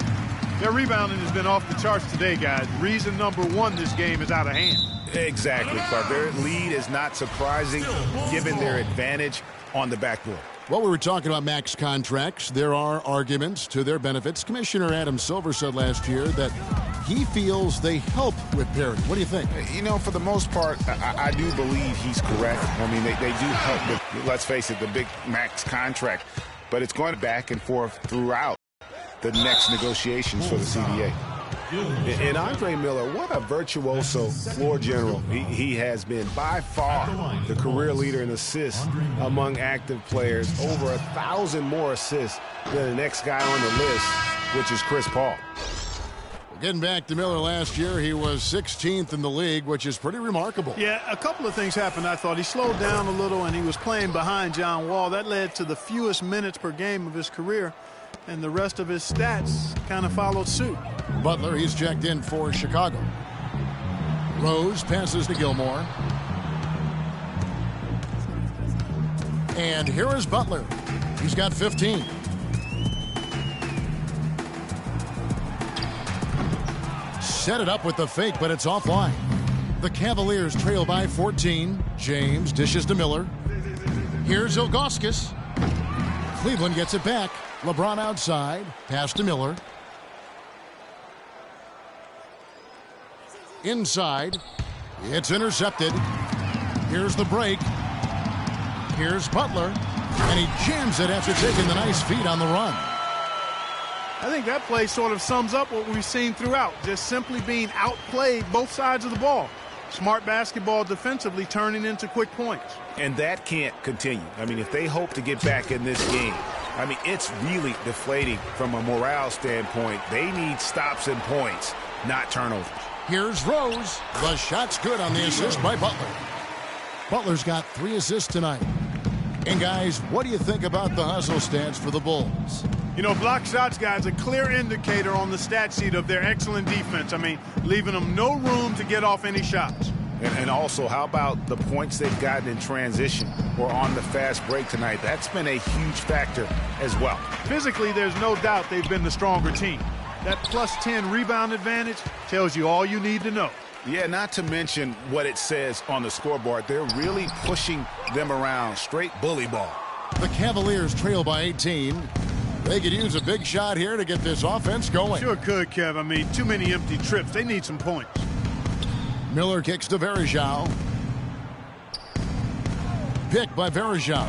Their rebounding has been off the charts today, guys. Reason number one, this game is out of hand. Exactly, Clark. Their lead is not surprising given their advantage on the backboard. Well, we were talking about max contracts. There are arguments to their benefits. Commissioner Adam Silver said last year that he feels they help with parity. What do you think? You know, for the most part, I do believe he's correct. I mean, they do help with, let's face it, the big max contract. But it's going back and forth throughout the next negotiations for the CBA. And Andre Miller, what a virtuoso floor general he has been. By far the career leader in assists among active players. Over 1,000 more assists than the next guy on the list, which is Chris Paul. Getting back to Miller last year, he was 16th in the league, which is pretty remarkable. Yeah, a couple of things happened. I thought he slowed down a little and he was playing behind John Wall. That led to the fewest minutes per game of his career, and the rest of his stats kind of followed suit. Butler, he's checked in for Chicago. Rose passes to Gilmore. And here is Butler. He's got 15. Set it up with the fake, but it's offline. The Cavaliers trail by 14. James dishes to Miller. Here's Ilgauskas. Cleveland gets it back. LeBron outside. Pass to Miller. Inside. It's intercepted. Here's the break. Here's Butler. And he jams it after taking the nice feed on the run. I think that play sort of sums up what we've seen throughout. Just simply being outplayed both sides of the ball. Smart basketball defensively turning into quick points. And that can't continue. I mean, if they hope to get back in this game, I mean, it's really deflating from a morale standpoint. They need stops and points, not turnovers. Here's Rose. The shot's good on the assist by Butler. Butler's got 3 assists tonight. And guys, what do you think about the hustle stats for the Bulls? You know, block shots, guys, a clear indicator on the stat sheet of their excellent defense. I mean, leaving them no room to get off any shots. And also, how about the points they've gotten in transition or on the fast break tonight? That's been a huge factor as well. Physically, there's no doubt they've been the stronger team. That plus 10 rebound advantage tells you all you need to know. Yeah, not to mention what it says on the scoreboard. They're really pushing them around. Straight bully ball. The Cavaliers trail by 18. They could use a big shot here to get this offense going. Sure could, Kev. I mean, too many empty trips. They need some points. Miller kicks to Varejao. Pick by Varejao.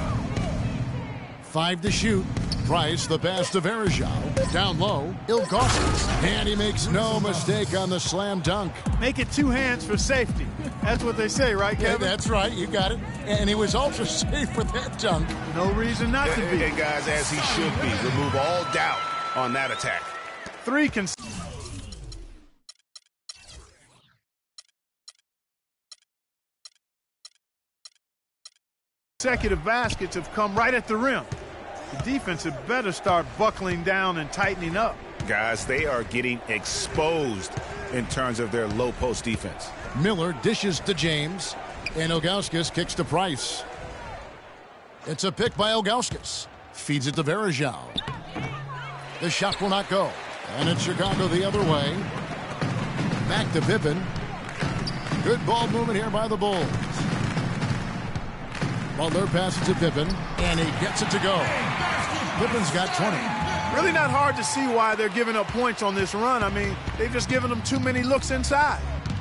5 to shoot. Price, the pass to Varejao. Down low, Ilgauskas. And he makes no mistake on the slam dunk. Make it 2 hands for safety. That's what they say, right, Kevin? Yeah, that's right. You got it. And he was ultra safe with that dunk. No reason not to be. And guys, as he should be. Remove all doubt on that attack. 3 consecutive baskets have come right at the rim. The defense had better start buckling down and tightening up. Guys, they are getting exposed in terms of their low post defense. Miller dishes to James, and Ilgauskas kicks to Price. It's a pick by Ilgauskas. Feeds it to Varejao. The shot will not go, and it's Chicago the other way. Back to Pippen. Good ball movement here by the Bulls. Butler passes to Pippen, and he gets it to go. Pippen's got 20. Really not hard to see why they're giving up points on this run. I mean, they've just given them too many looks inside.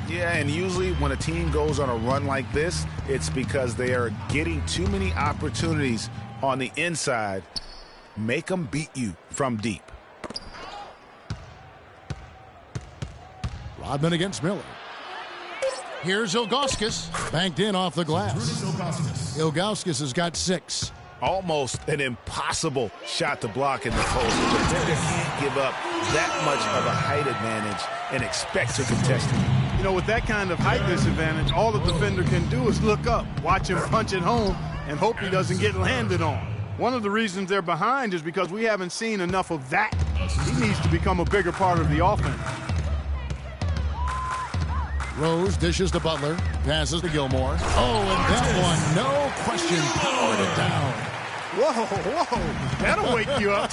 Yeah, and usually when a team goes on a run like this, it's because they are getting too many opportunities on the inside. Make them beat you from deep. Rodman against Miller. Here's Ilgauskas, banked in off the glass. Ilgauskas has got 6. Almost an impossible shot to block in the post. The defender can't give up that much of a height advantage and expect to contest it. You know, with that kind of height disadvantage, all the defender can do is look up, watch him punch it home, and hope he doesn't get landed on. One of the reasons they're behind is because we haven't seen enough of that. He needs to become a bigger part of the offense. Rose dishes to Butler, passes to Gilmore. Oh, and that one, no question, powered it down. Whoa, that'll wake you up.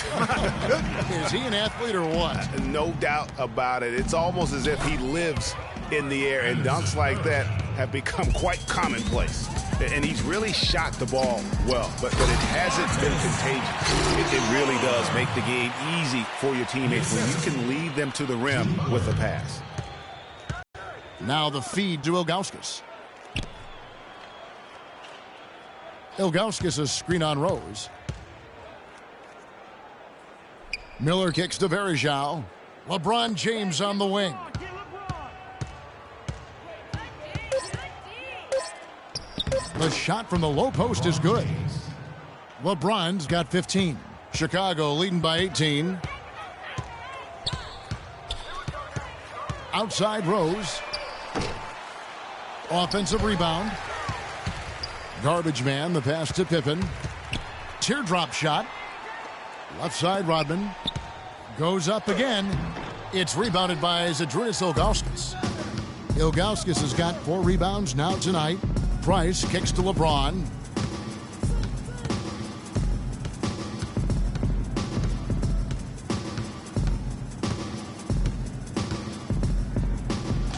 Is he an athlete or what? No doubt about it. It's almost as if he lives in the air, and dunks like that have become quite commonplace. And he's really shot the ball well, but it hasn't been contagious. It really does make the game easy for your teammates when you can lead them to the rim with a pass. Now the feed to Ilgauskas. Ilgauskas a screen on Rose. Miller kicks to Varejao. LeBron James on the wing. The shot from the low post is good. LeBron's got 15. Chicago leading by 18. Outside Rose. Offensive rebound. Garbage man, the pass to Pippen. Teardrop shot. Left side Rodman. Goes up again. It's rebounded by Zydrunas Ilgauskas. Ilgauskas has got 4 rebounds now tonight. Price kicks to LeBron.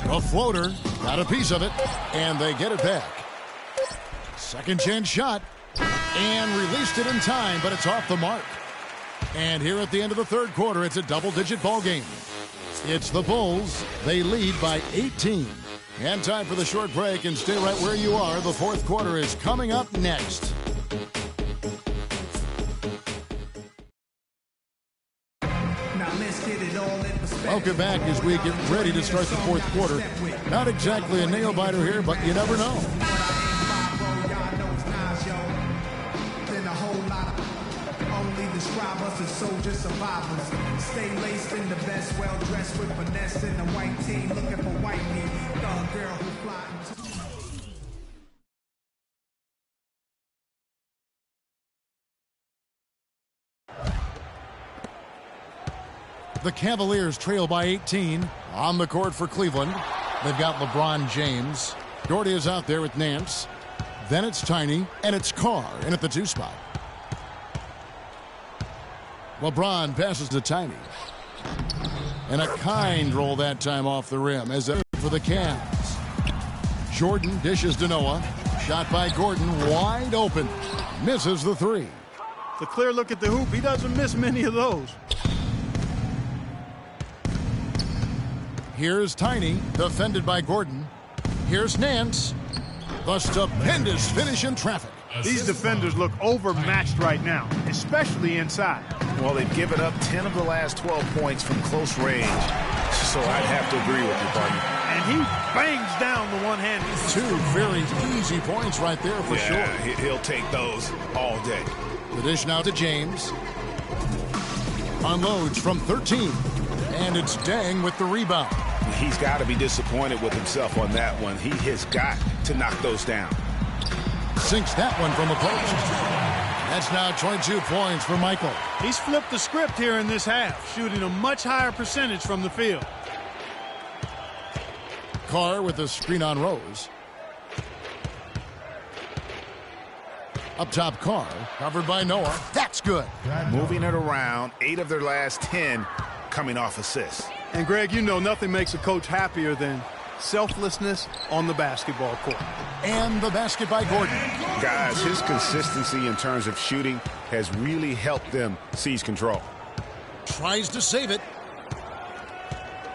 A floater, got a piece of it, and they get it back. Second chance shot, and released it in time, but it's off the mark. And here at the end of the third quarter, it's a double-digit ball game. It's the Bulls. They lead by 18. And time for the short break, and stay right where you are. The fourth quarter is coming up next. Welcome back as we get ready to start the fourth quarter. Not exactly a nail-biter here, but you never know. Describe us as soldier survivors. Stay laced in the best, well dressed with finesse in the white tee, looking for white meat. Thug girl who fly. The Cavaliers trail by 18 on the court for Cleveland. They've got LeBron James. Doherty is out there with Nance. Then it's Tiny, and it's Carr in at the 2 spot. LeBron passes to Tiny. And a kind roll that time off the rim as it for the Cavs. Jordan dishes to Noah. Shot by Gordon, wide open. Misses the 3. The clear look at the hoop. He doesn't miss many of those. Here's Tiny, defended by Gordon. Here's Nance. The stupendous finish in traffic. These defenders look overmatched right now, especially inside. Well, they've given up 10 of the last 12 points from close range, so I'd have to agree with you, buddy. And he bangs down the one-handed. 2 very easy points right there for sure. He'll take those all day. The dish now to James. Unloads from 13. And it's Dang with the rebound. He's got to be disappointed with himself on that one. He has got to knock those down. Sinks that one from the post. That's now 22 points for Michael. He's flipped the script here in this half, shooting a much higher percentage from the field. Carr with a screen on Rose. Up top, Carr, covered by Noah. That's good. Moving it around, 8 of their last 10 coming off assists. And Greg, you know nothing makes a coach happier than selflessness on the basketball court. And the basket by Gordon. Guys, his consistency in terms of shooting has really helped them seize control. Tries to save it.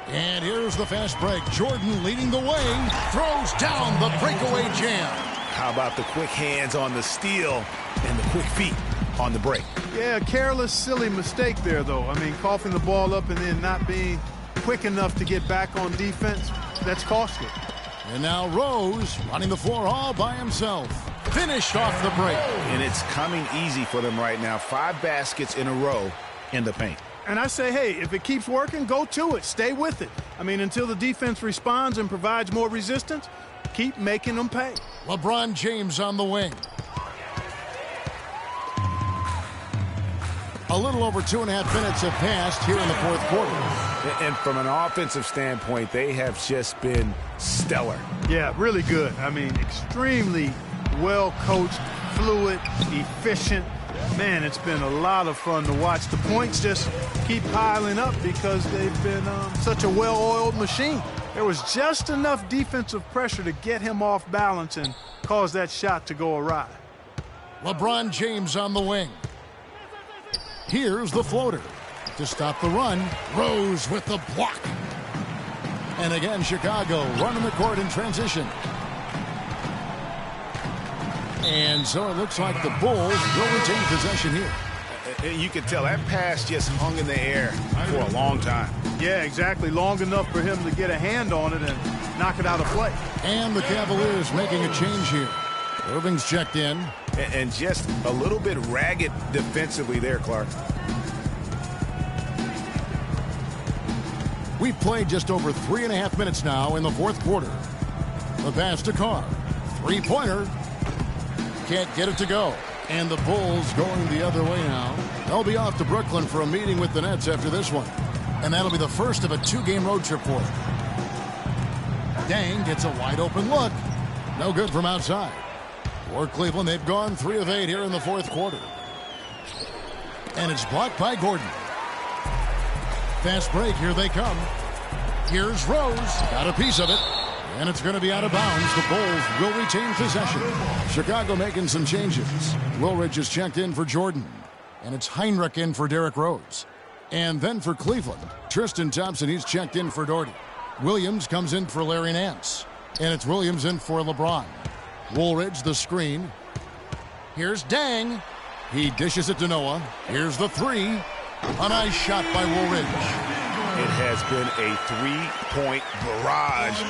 And here's the fast break. Jordan leading the way. Throws down the breakaway jam. How about the quick hands on the steal and the quick feet on the break? Yeah, a careless, silly mistake there, though. I mean, coughing the ball up and then not being quick enough to get back on defense, that's costly. And now Rose running the floor all by himself. Finished off the break. And it's coming easy for them right now. 5 baskets in a row in the paint. And I say, hey, if it keeps working, go to it. Stay with it. I mean, until the defense responds and provides more resistance, keep making them pay. LeBron James on the wing. A little over 2.5 minutes have passed here in the fourth quarter. And from an offensive standpoint, they have just been stellar. Yeah, really good. I mean, extremely well-coached, fluid, efficient. Man, it's been a lot of fun to watch. The points just keep piling up because they've been such a well-oiled machine. There was just enough defensive pressure to get him off balance and cause that shot to go awry. LeBron James on the wing. Here's the floater. To stop the run, Rose with the block. And again, Chicago running the court in transition. And so it looks like the Bulls will retain possession here. You can tell that pass just hung in the air for a long time. Yeah, exactly. Long enough for him to get a hand on it and knock it out of play. And the Cavaliers making a change here. Irving's checked in. And just a little bit ragged defensively there, Clark. We've played just over 3.5 minutes now in the fourth quarter. The pass to Carr. Three-pointer. Can't get it to go. And the Bulls going the other way now. They'll be off to Brooklyn for a meeting with the Nets after this one. And that'll be the first of a 2-game road trip for them. Dang gets a wide-open look. No good from outside. For Cleveland, they've gone 3 of 8 here in the fourth quarter. And it's blocked by Gordon. Fast break, here they come. Here's Rose. Got a piece of it. And it's going to be out of bounds. The Bulls will retain possession. Chicago making some changes. Woolridge is checked in for Jordan. And it's Heinrich in for Derrick Rose. And then for Cleveland, Tristan Thompson, he's checked in for Doherty. Williams comes in for Larry Nance. And it's Williams in for LeBron. Woolridge, the screen. Here's Dang. He dishes it to Noah. Here's the three. A nice shot by Woolridge. It has been a 3-point barrage.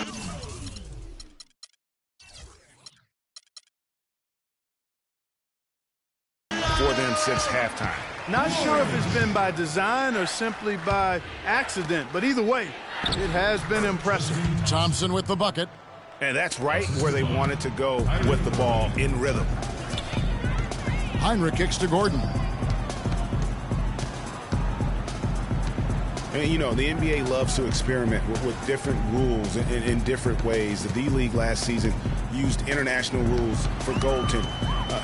For them since halftime. Not sure if it's been by design or simply by accident, but either way, it has been impressive. Thompson with the bucket. And that's right where they wanted to go with the ball, in rhythm. Heinrich kicks to Gordon. And, you know, the NBA loves to experiment with different rules in different ways. The D-League last season used international rules for goaltending.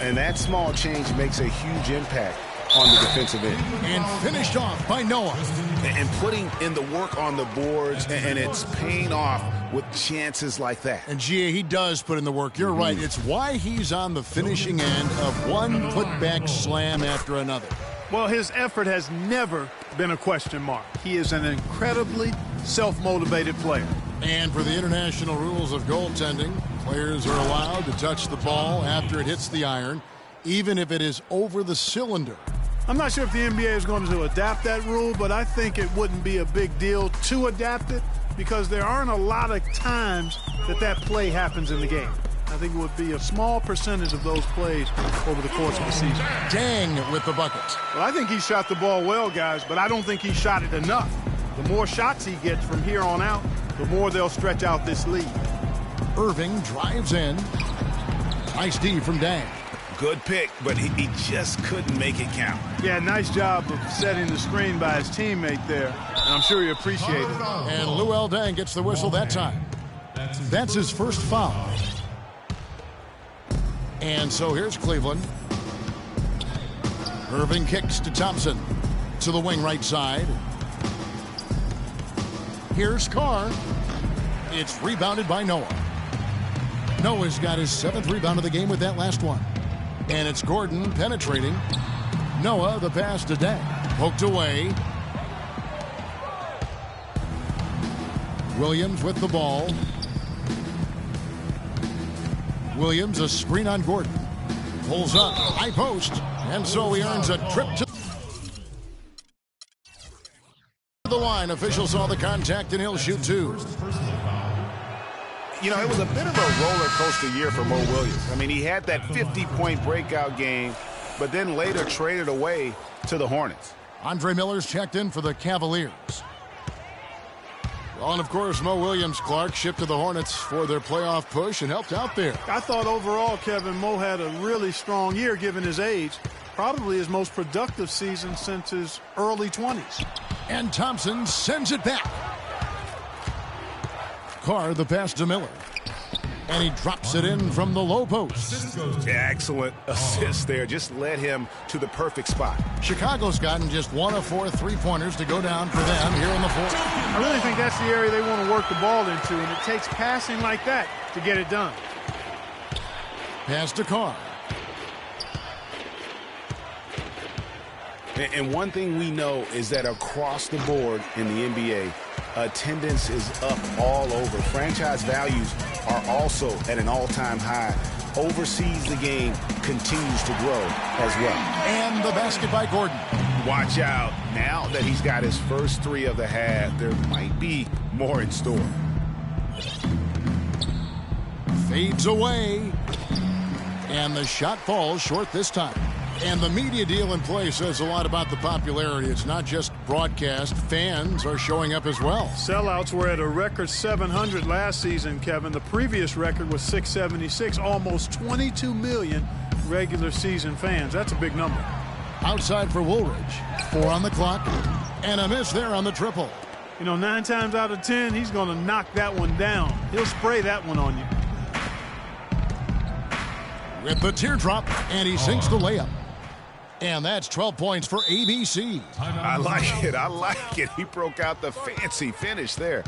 And that small change makes a huge impact on the defensive end. And finished off by Noah. And putting in the work on the boards, and it's paying off with chances like that. And, Gia, he does put in the work. You're right. It's why he's on the finishing end of one putback slam after another. Well, his effort has never been a question mark. He is an incredibly self-motivated player. And for the international rules of goaltending, players are allowed to touch the ball after it hits the iron, even if it is over the cylinder. I'm not sure if the NBA is going to adapt that rule, but I think it wouldn't be a big deal to adapt it because there aren't a lot of times that play happens in the game. I think it would be a small percentage of those plays over the course of the season. Dang with the bucket. Well, I think he shot the ball well, guys, but I don't think he shot it enough. The more shots he gets from here on out, the more they'll stretch out this lead. Irving drives in. Nice D from Dang. Good pick, but he just couldn't make it count. Yeah, nice job of setting the screen by his teammate there, and I'm sure he appreciated it. And Luol Deng gets the whistle that time. That's his first foul. And so here's Cleveland. Irving kicks to Thompson. To the wing right side. Here's Carr. It's rebounded by Noah. Noah's got his 7th rebound of the game with that last one. And it's Gordon penetrating. Noah, the pass to Deng. Poked away. Williams with the ball. Williams, a screen on Gordon. Pulls up, high post. And so he earns a trip to the line. Officials saw the contact and he'll shoot 2. You know, it was a bit of a roller coaster year for Mo Williams. I mean, he had that 50-point breakout game, but then later traded away to the Hornets. Andre Miller's checked in for the Cavaliers. Well, and of course, Mo Williams, Clark, shipped to the Hornets for their playoff push and helped out there. I thought overall, Kevin, Mo had a really strong year given his age. Probably his most productive season since his early 20s. And Thompson sends it back. Carr the pass to Miller. And he drops it in from the low post. Excellent assist there. Just led him to the perfect spot. Chicago's gotten just 1 of 4 3-pointers to go down for them here in the fourth. I really think that's the area they want to work the ball into, and it takes passing like that to get it done. Pass to Carr. And one thing we know is that across the board in the NBA, attendance is up all over. Franchise values are also at an all-time high. Overseas, the game continues to grow as well. And the basket by Gordon. Watch out. Now that he's got his first 3 of the half, there might be more in store. Fades away. And the shot falls short this time. And the media deal in play says a lot about the popularity. It's not just broadcast. Fans are showing up as well. Sellouts were at a record 700 last season, Kevin. The previous record was 676. Almost 22 million regular season fans. That's a big number. Outside for Woolridge. 4 on the clock. And a miss there on the triple. You know, 9 times out of 10, he's going to knock that one down. He'll spray that one on you. With the teardrop, and he sinks the layup. And that's 12 points for ABC. I like it. I like it. He broke out the fancy finish there.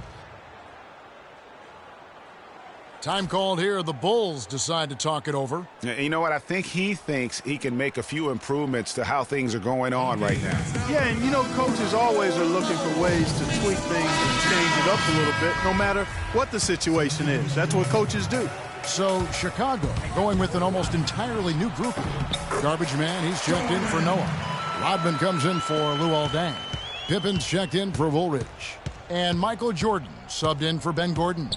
Time called here. The Bulls decide to talk it over. You know what? I think he thinks he can make a few improvements to how things are going on right now. Yeah, and you know, coaches always are looking for ways to tweak things and change it up a little bit, no matter what the situation is. That's what coaches do. So Chicago going with an almost entirely new group. Garbage man, he's checked in for Noah. Rodman comes in for Luol Deng. Pippen's checked in for Woolridge. And Michael Jordan subbed in for Ben Gordon.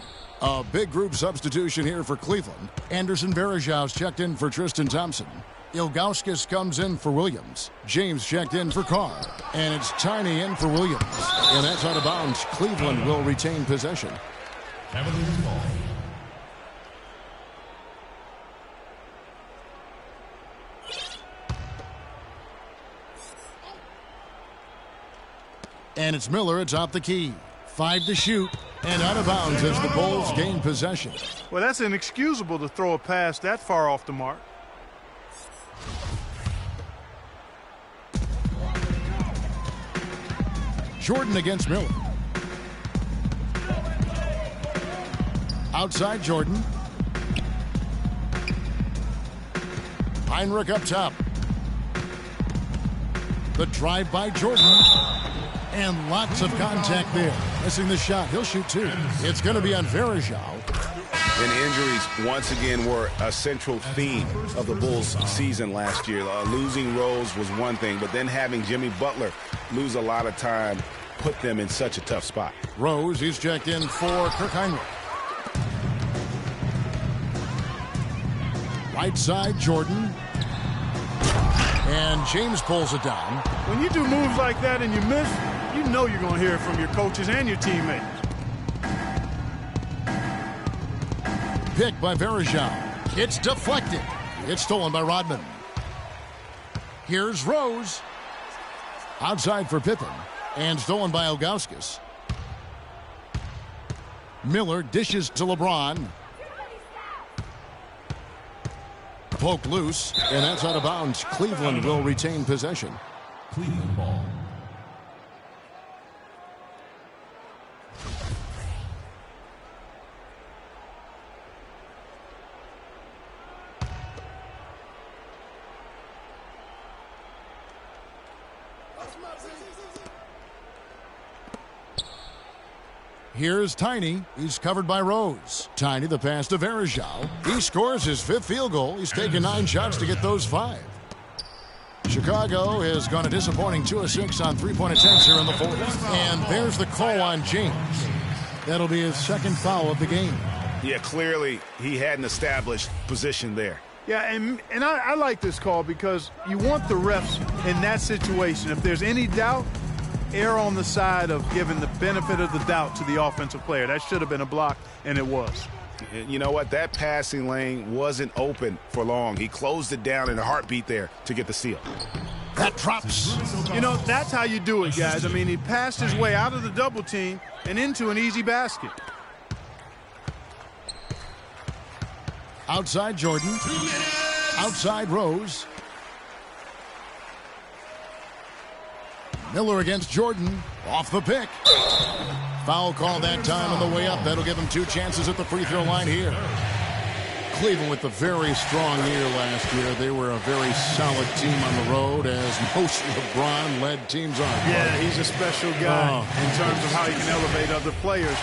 A big group substitution here for Cleveland. Anderson Varejau's checked in for Tristan Thompson. Ilgauskas comes in for Williams. James checked in for Carr. And it's Tiny in for Williams. And that's out of bounds. Cleveland will retain possession. Cavaliers ball. And it's Miller atop the key. 5 to shoot. And out of bounds as the Bulls gain possession. Well, that's inexcusable to throw a pass that far off the mark. Jordan against Miller. Outside Jordan. Heinrich up top. The drive by Jordan. And lots of contact there. Missing the shot. He'll shoot 2. It's going to be on Varejao. And injuries, once again, were a central theme of the Bulls' season last year. Losing Rose was one thing, but then having Jimmy Butler lose a lot of time put them in such a tough spot. Rose, he's checked in for Kirk Heinrich. Right side, Jordan. And James pulls it down. When you do moves like that and you miss, you know you're going to hear it from your coaches and your teammates. Pick by Varejao. It's deflected. It's stolen by Rodman. Here's Rose. Outside for Pippen. And stolen by Ilgauskas. Miller dishes to LeBron. Poke loose, and that's out of bounds. Cleveland will retain possession. Cleveland ball. Here's Tiny. He's covered by Rose. Tiny, the pass to Varejao. He scores his 5th field goal. He's taken 9 shots to get those 5. Chicago has gone a disappointing 2 of 6 on 3-point attempts here in the 4th. And there's the call on James. That'll be his 2nd foul of the game. Yeah, clearly he had an established position there. Yeah, and I like this call because you want the refs in that situation. If there's any doubt, err on the side of giving the benefit of the doubt to the offensive player. That should have been a block, and it was. You know what? That passing lane wasn't open for long. He closed it down in a heartbeat there to get the steal. That drops. You know, that's how you do it, guys. I mean, he passed his way out of the double team and into an easy basket. Outside Jordan. Outside Rose. Miller against Jordan. Off the pick. Foul call that time on the way up. That'll give him 2 chances at the free throw line here. Cleveland with a very strong year last year. They were a very solid team on the road, as most LeBron-led teams are. Yeah, he's a special guy in terms of how he can elevate other players.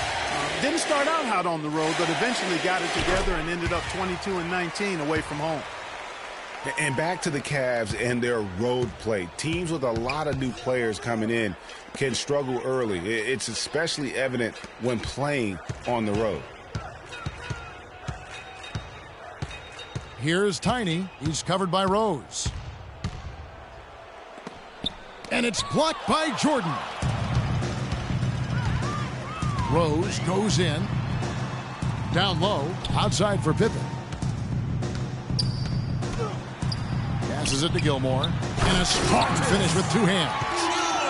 Didn't start out hot on the road, but eventually got it together and ended up 22-19 away from home. And back to the Cavs and their road play. Teams with a lot of new players coming in can struggle early. It's especially evident when playing on the road. Here's Tiny. He's covered by Rose. And it's blocked by Jordan. Rose goes in. Down low. Outside for Pippen. Passes it to Gilmore. And a strong finish with 2 hands.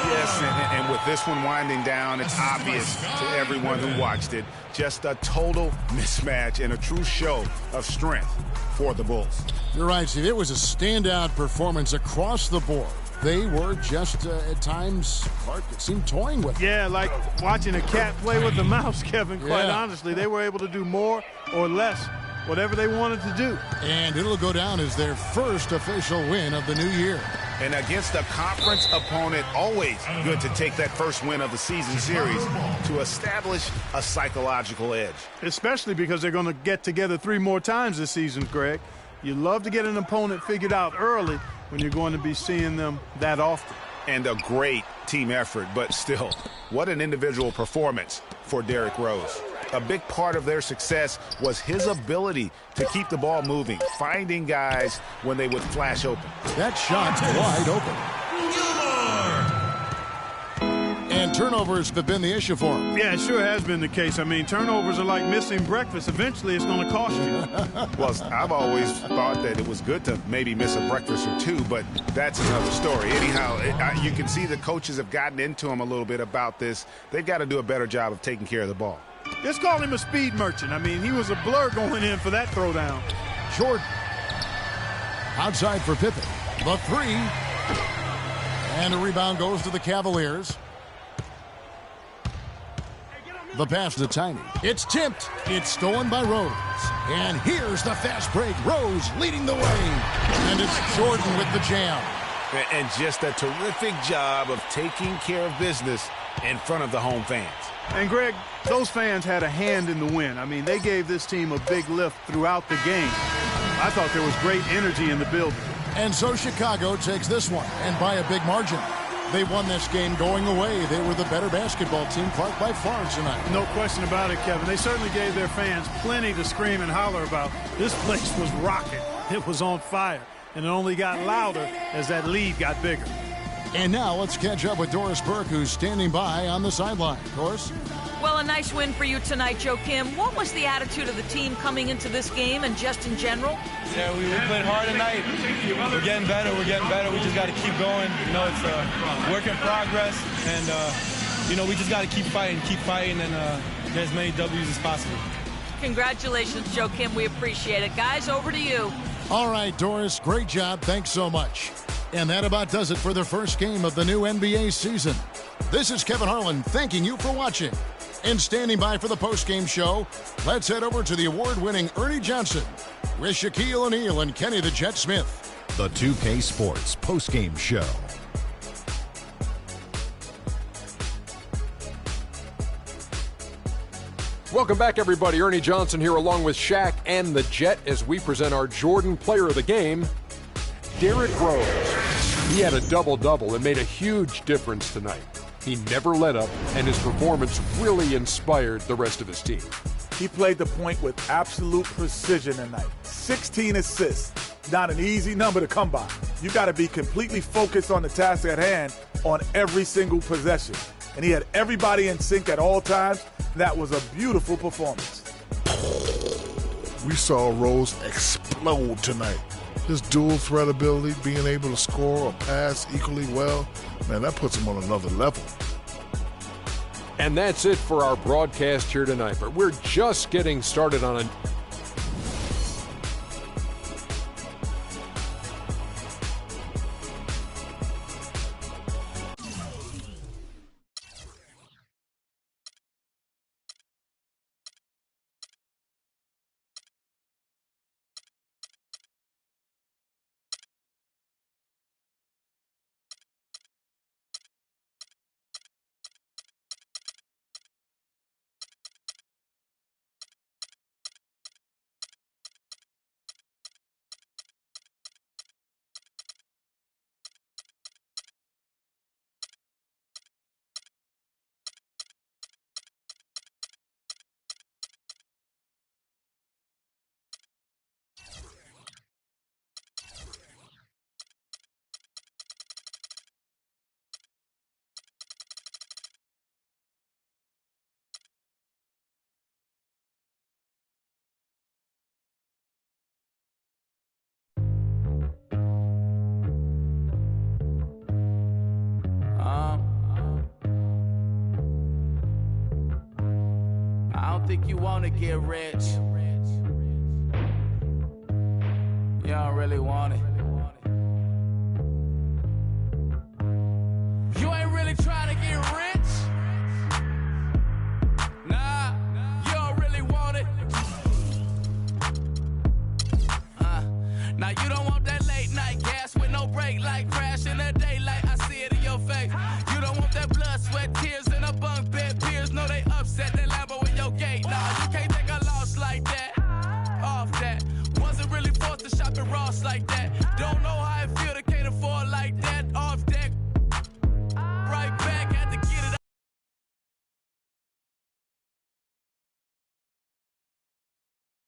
Yes, and with this one winding down, it's obvious to everyone who watched it. Just a total mismatch and a true show of strength for the Bulls. You're right, Steve. It was a standout performance across the board. They were just, at times, Clark, it seemed toying with. Yeah, like watching a cat play with a mouse, Kevin, quite honestly. They were able to do more or less, whatever they wanted to do. And it'll go down as their first official win of the new year. And against a conference opponent, always good to take that first win of the season series to establish a psychological edge. Especially because they're going to get together 3 more times this season, Greg. You love to get an opponent figured out early when you're going to be seeing them that often. And a great team effort, but still, what an individual performance for Derrick Rose. A big part of their success was his ability to keep the ball moving, finding guys when they would flash open. That shot's wide open. And turnovers have been the issue for him. Yeah, it sure has been the case. I mean, turnovers are like missing breakfast. Eventually, it's going to cost you. Well, I've always thought that it was good to maybe miss a breakfast or 2, but that's another story. Anyhow, you can see the coaches have gotten into him a little bit about this. They've got to do a better job of taking care of the ball. Just call him a speed merchant. I mean, he was a blur going in for that throwdown. Jordan. Outside for Pippen. The 3. And a rebound goes to the Cavaliers. The pass to Tiny. It's tipped. It's stolen by Rose. And here's the fast break. Rose leading the way. And it's Jordan with the jam. And just a terrific job of taking care of business in front of the home fans. And, Greg, those fans had a hand in the win. I mean, they gave this team a big lift throughout the game. I thought there was great energy in the building. And so Chicago takes this one, and by a big margin. They won this game going away. They were the better basketball team, Clark, by far tonight. No question about it, Kevin. They certainly gave their fans plenty to scream and holler about. This place was rocking. It was on fire. And it only got louder as that lead got bigger. And now let's catch up with Doris Burke, who's standing by on the sideline. Doris? Well, a nice win for you tonight, Joe Kim. What was the attitude of the team coming into this game and just in general? Yeah, we played hard tonight. We're getting better. We just got to keep going. You know, it's a work in progress. And, you know, we just got to keep fighting and get as many W's as possible. Congratulations, Joe Kim. We appreciate it. Guys, over to you. All right, Doris, great job. Thanks so much. And that about does it for the first game of the new NBA season. This is Kevin Harlan thanking you for watching. And standing by for the postgame show, let's head over to the award-winning Ernie Johnson with Shaquille O'Neal and Kenny the Jet Smith. The 2K Sports postgame show. Welcome back, everybody. Ernie Johnson here along with Shaq and the Jet as we present our Jordan Player of the Game, Derrick Rose. He had a double-double and made a huge difference tonight. He never let up, and his performance really inspired the rest of his team. He played the point with absolute precision tonight. 16 assists. Not an easy number to come by. You got to be completely focused on the task at hand on every single possession. And he had everybody in sync at all times. That was a beautiful performance. We saw Rose explode tonight. His dual threat ability, being able to score or pass equally well, man, that puts him on another level. And that's it for our broadcast here tonight. But we're just getting started on a think you wanna get rich. You don't really want it. You ain't really trying to get rich. Nah, you don't really want it. Now you don't want that late night gas with no break, like crash in the daylight. I see it in your face. You don't want that blood, sweat, tears in a bunk bed. Peers know they upset. That Lambo in your gate. Nah, you can't take a loss like that. Off that. Wasn't really forced to shop at Ross like that. Don't know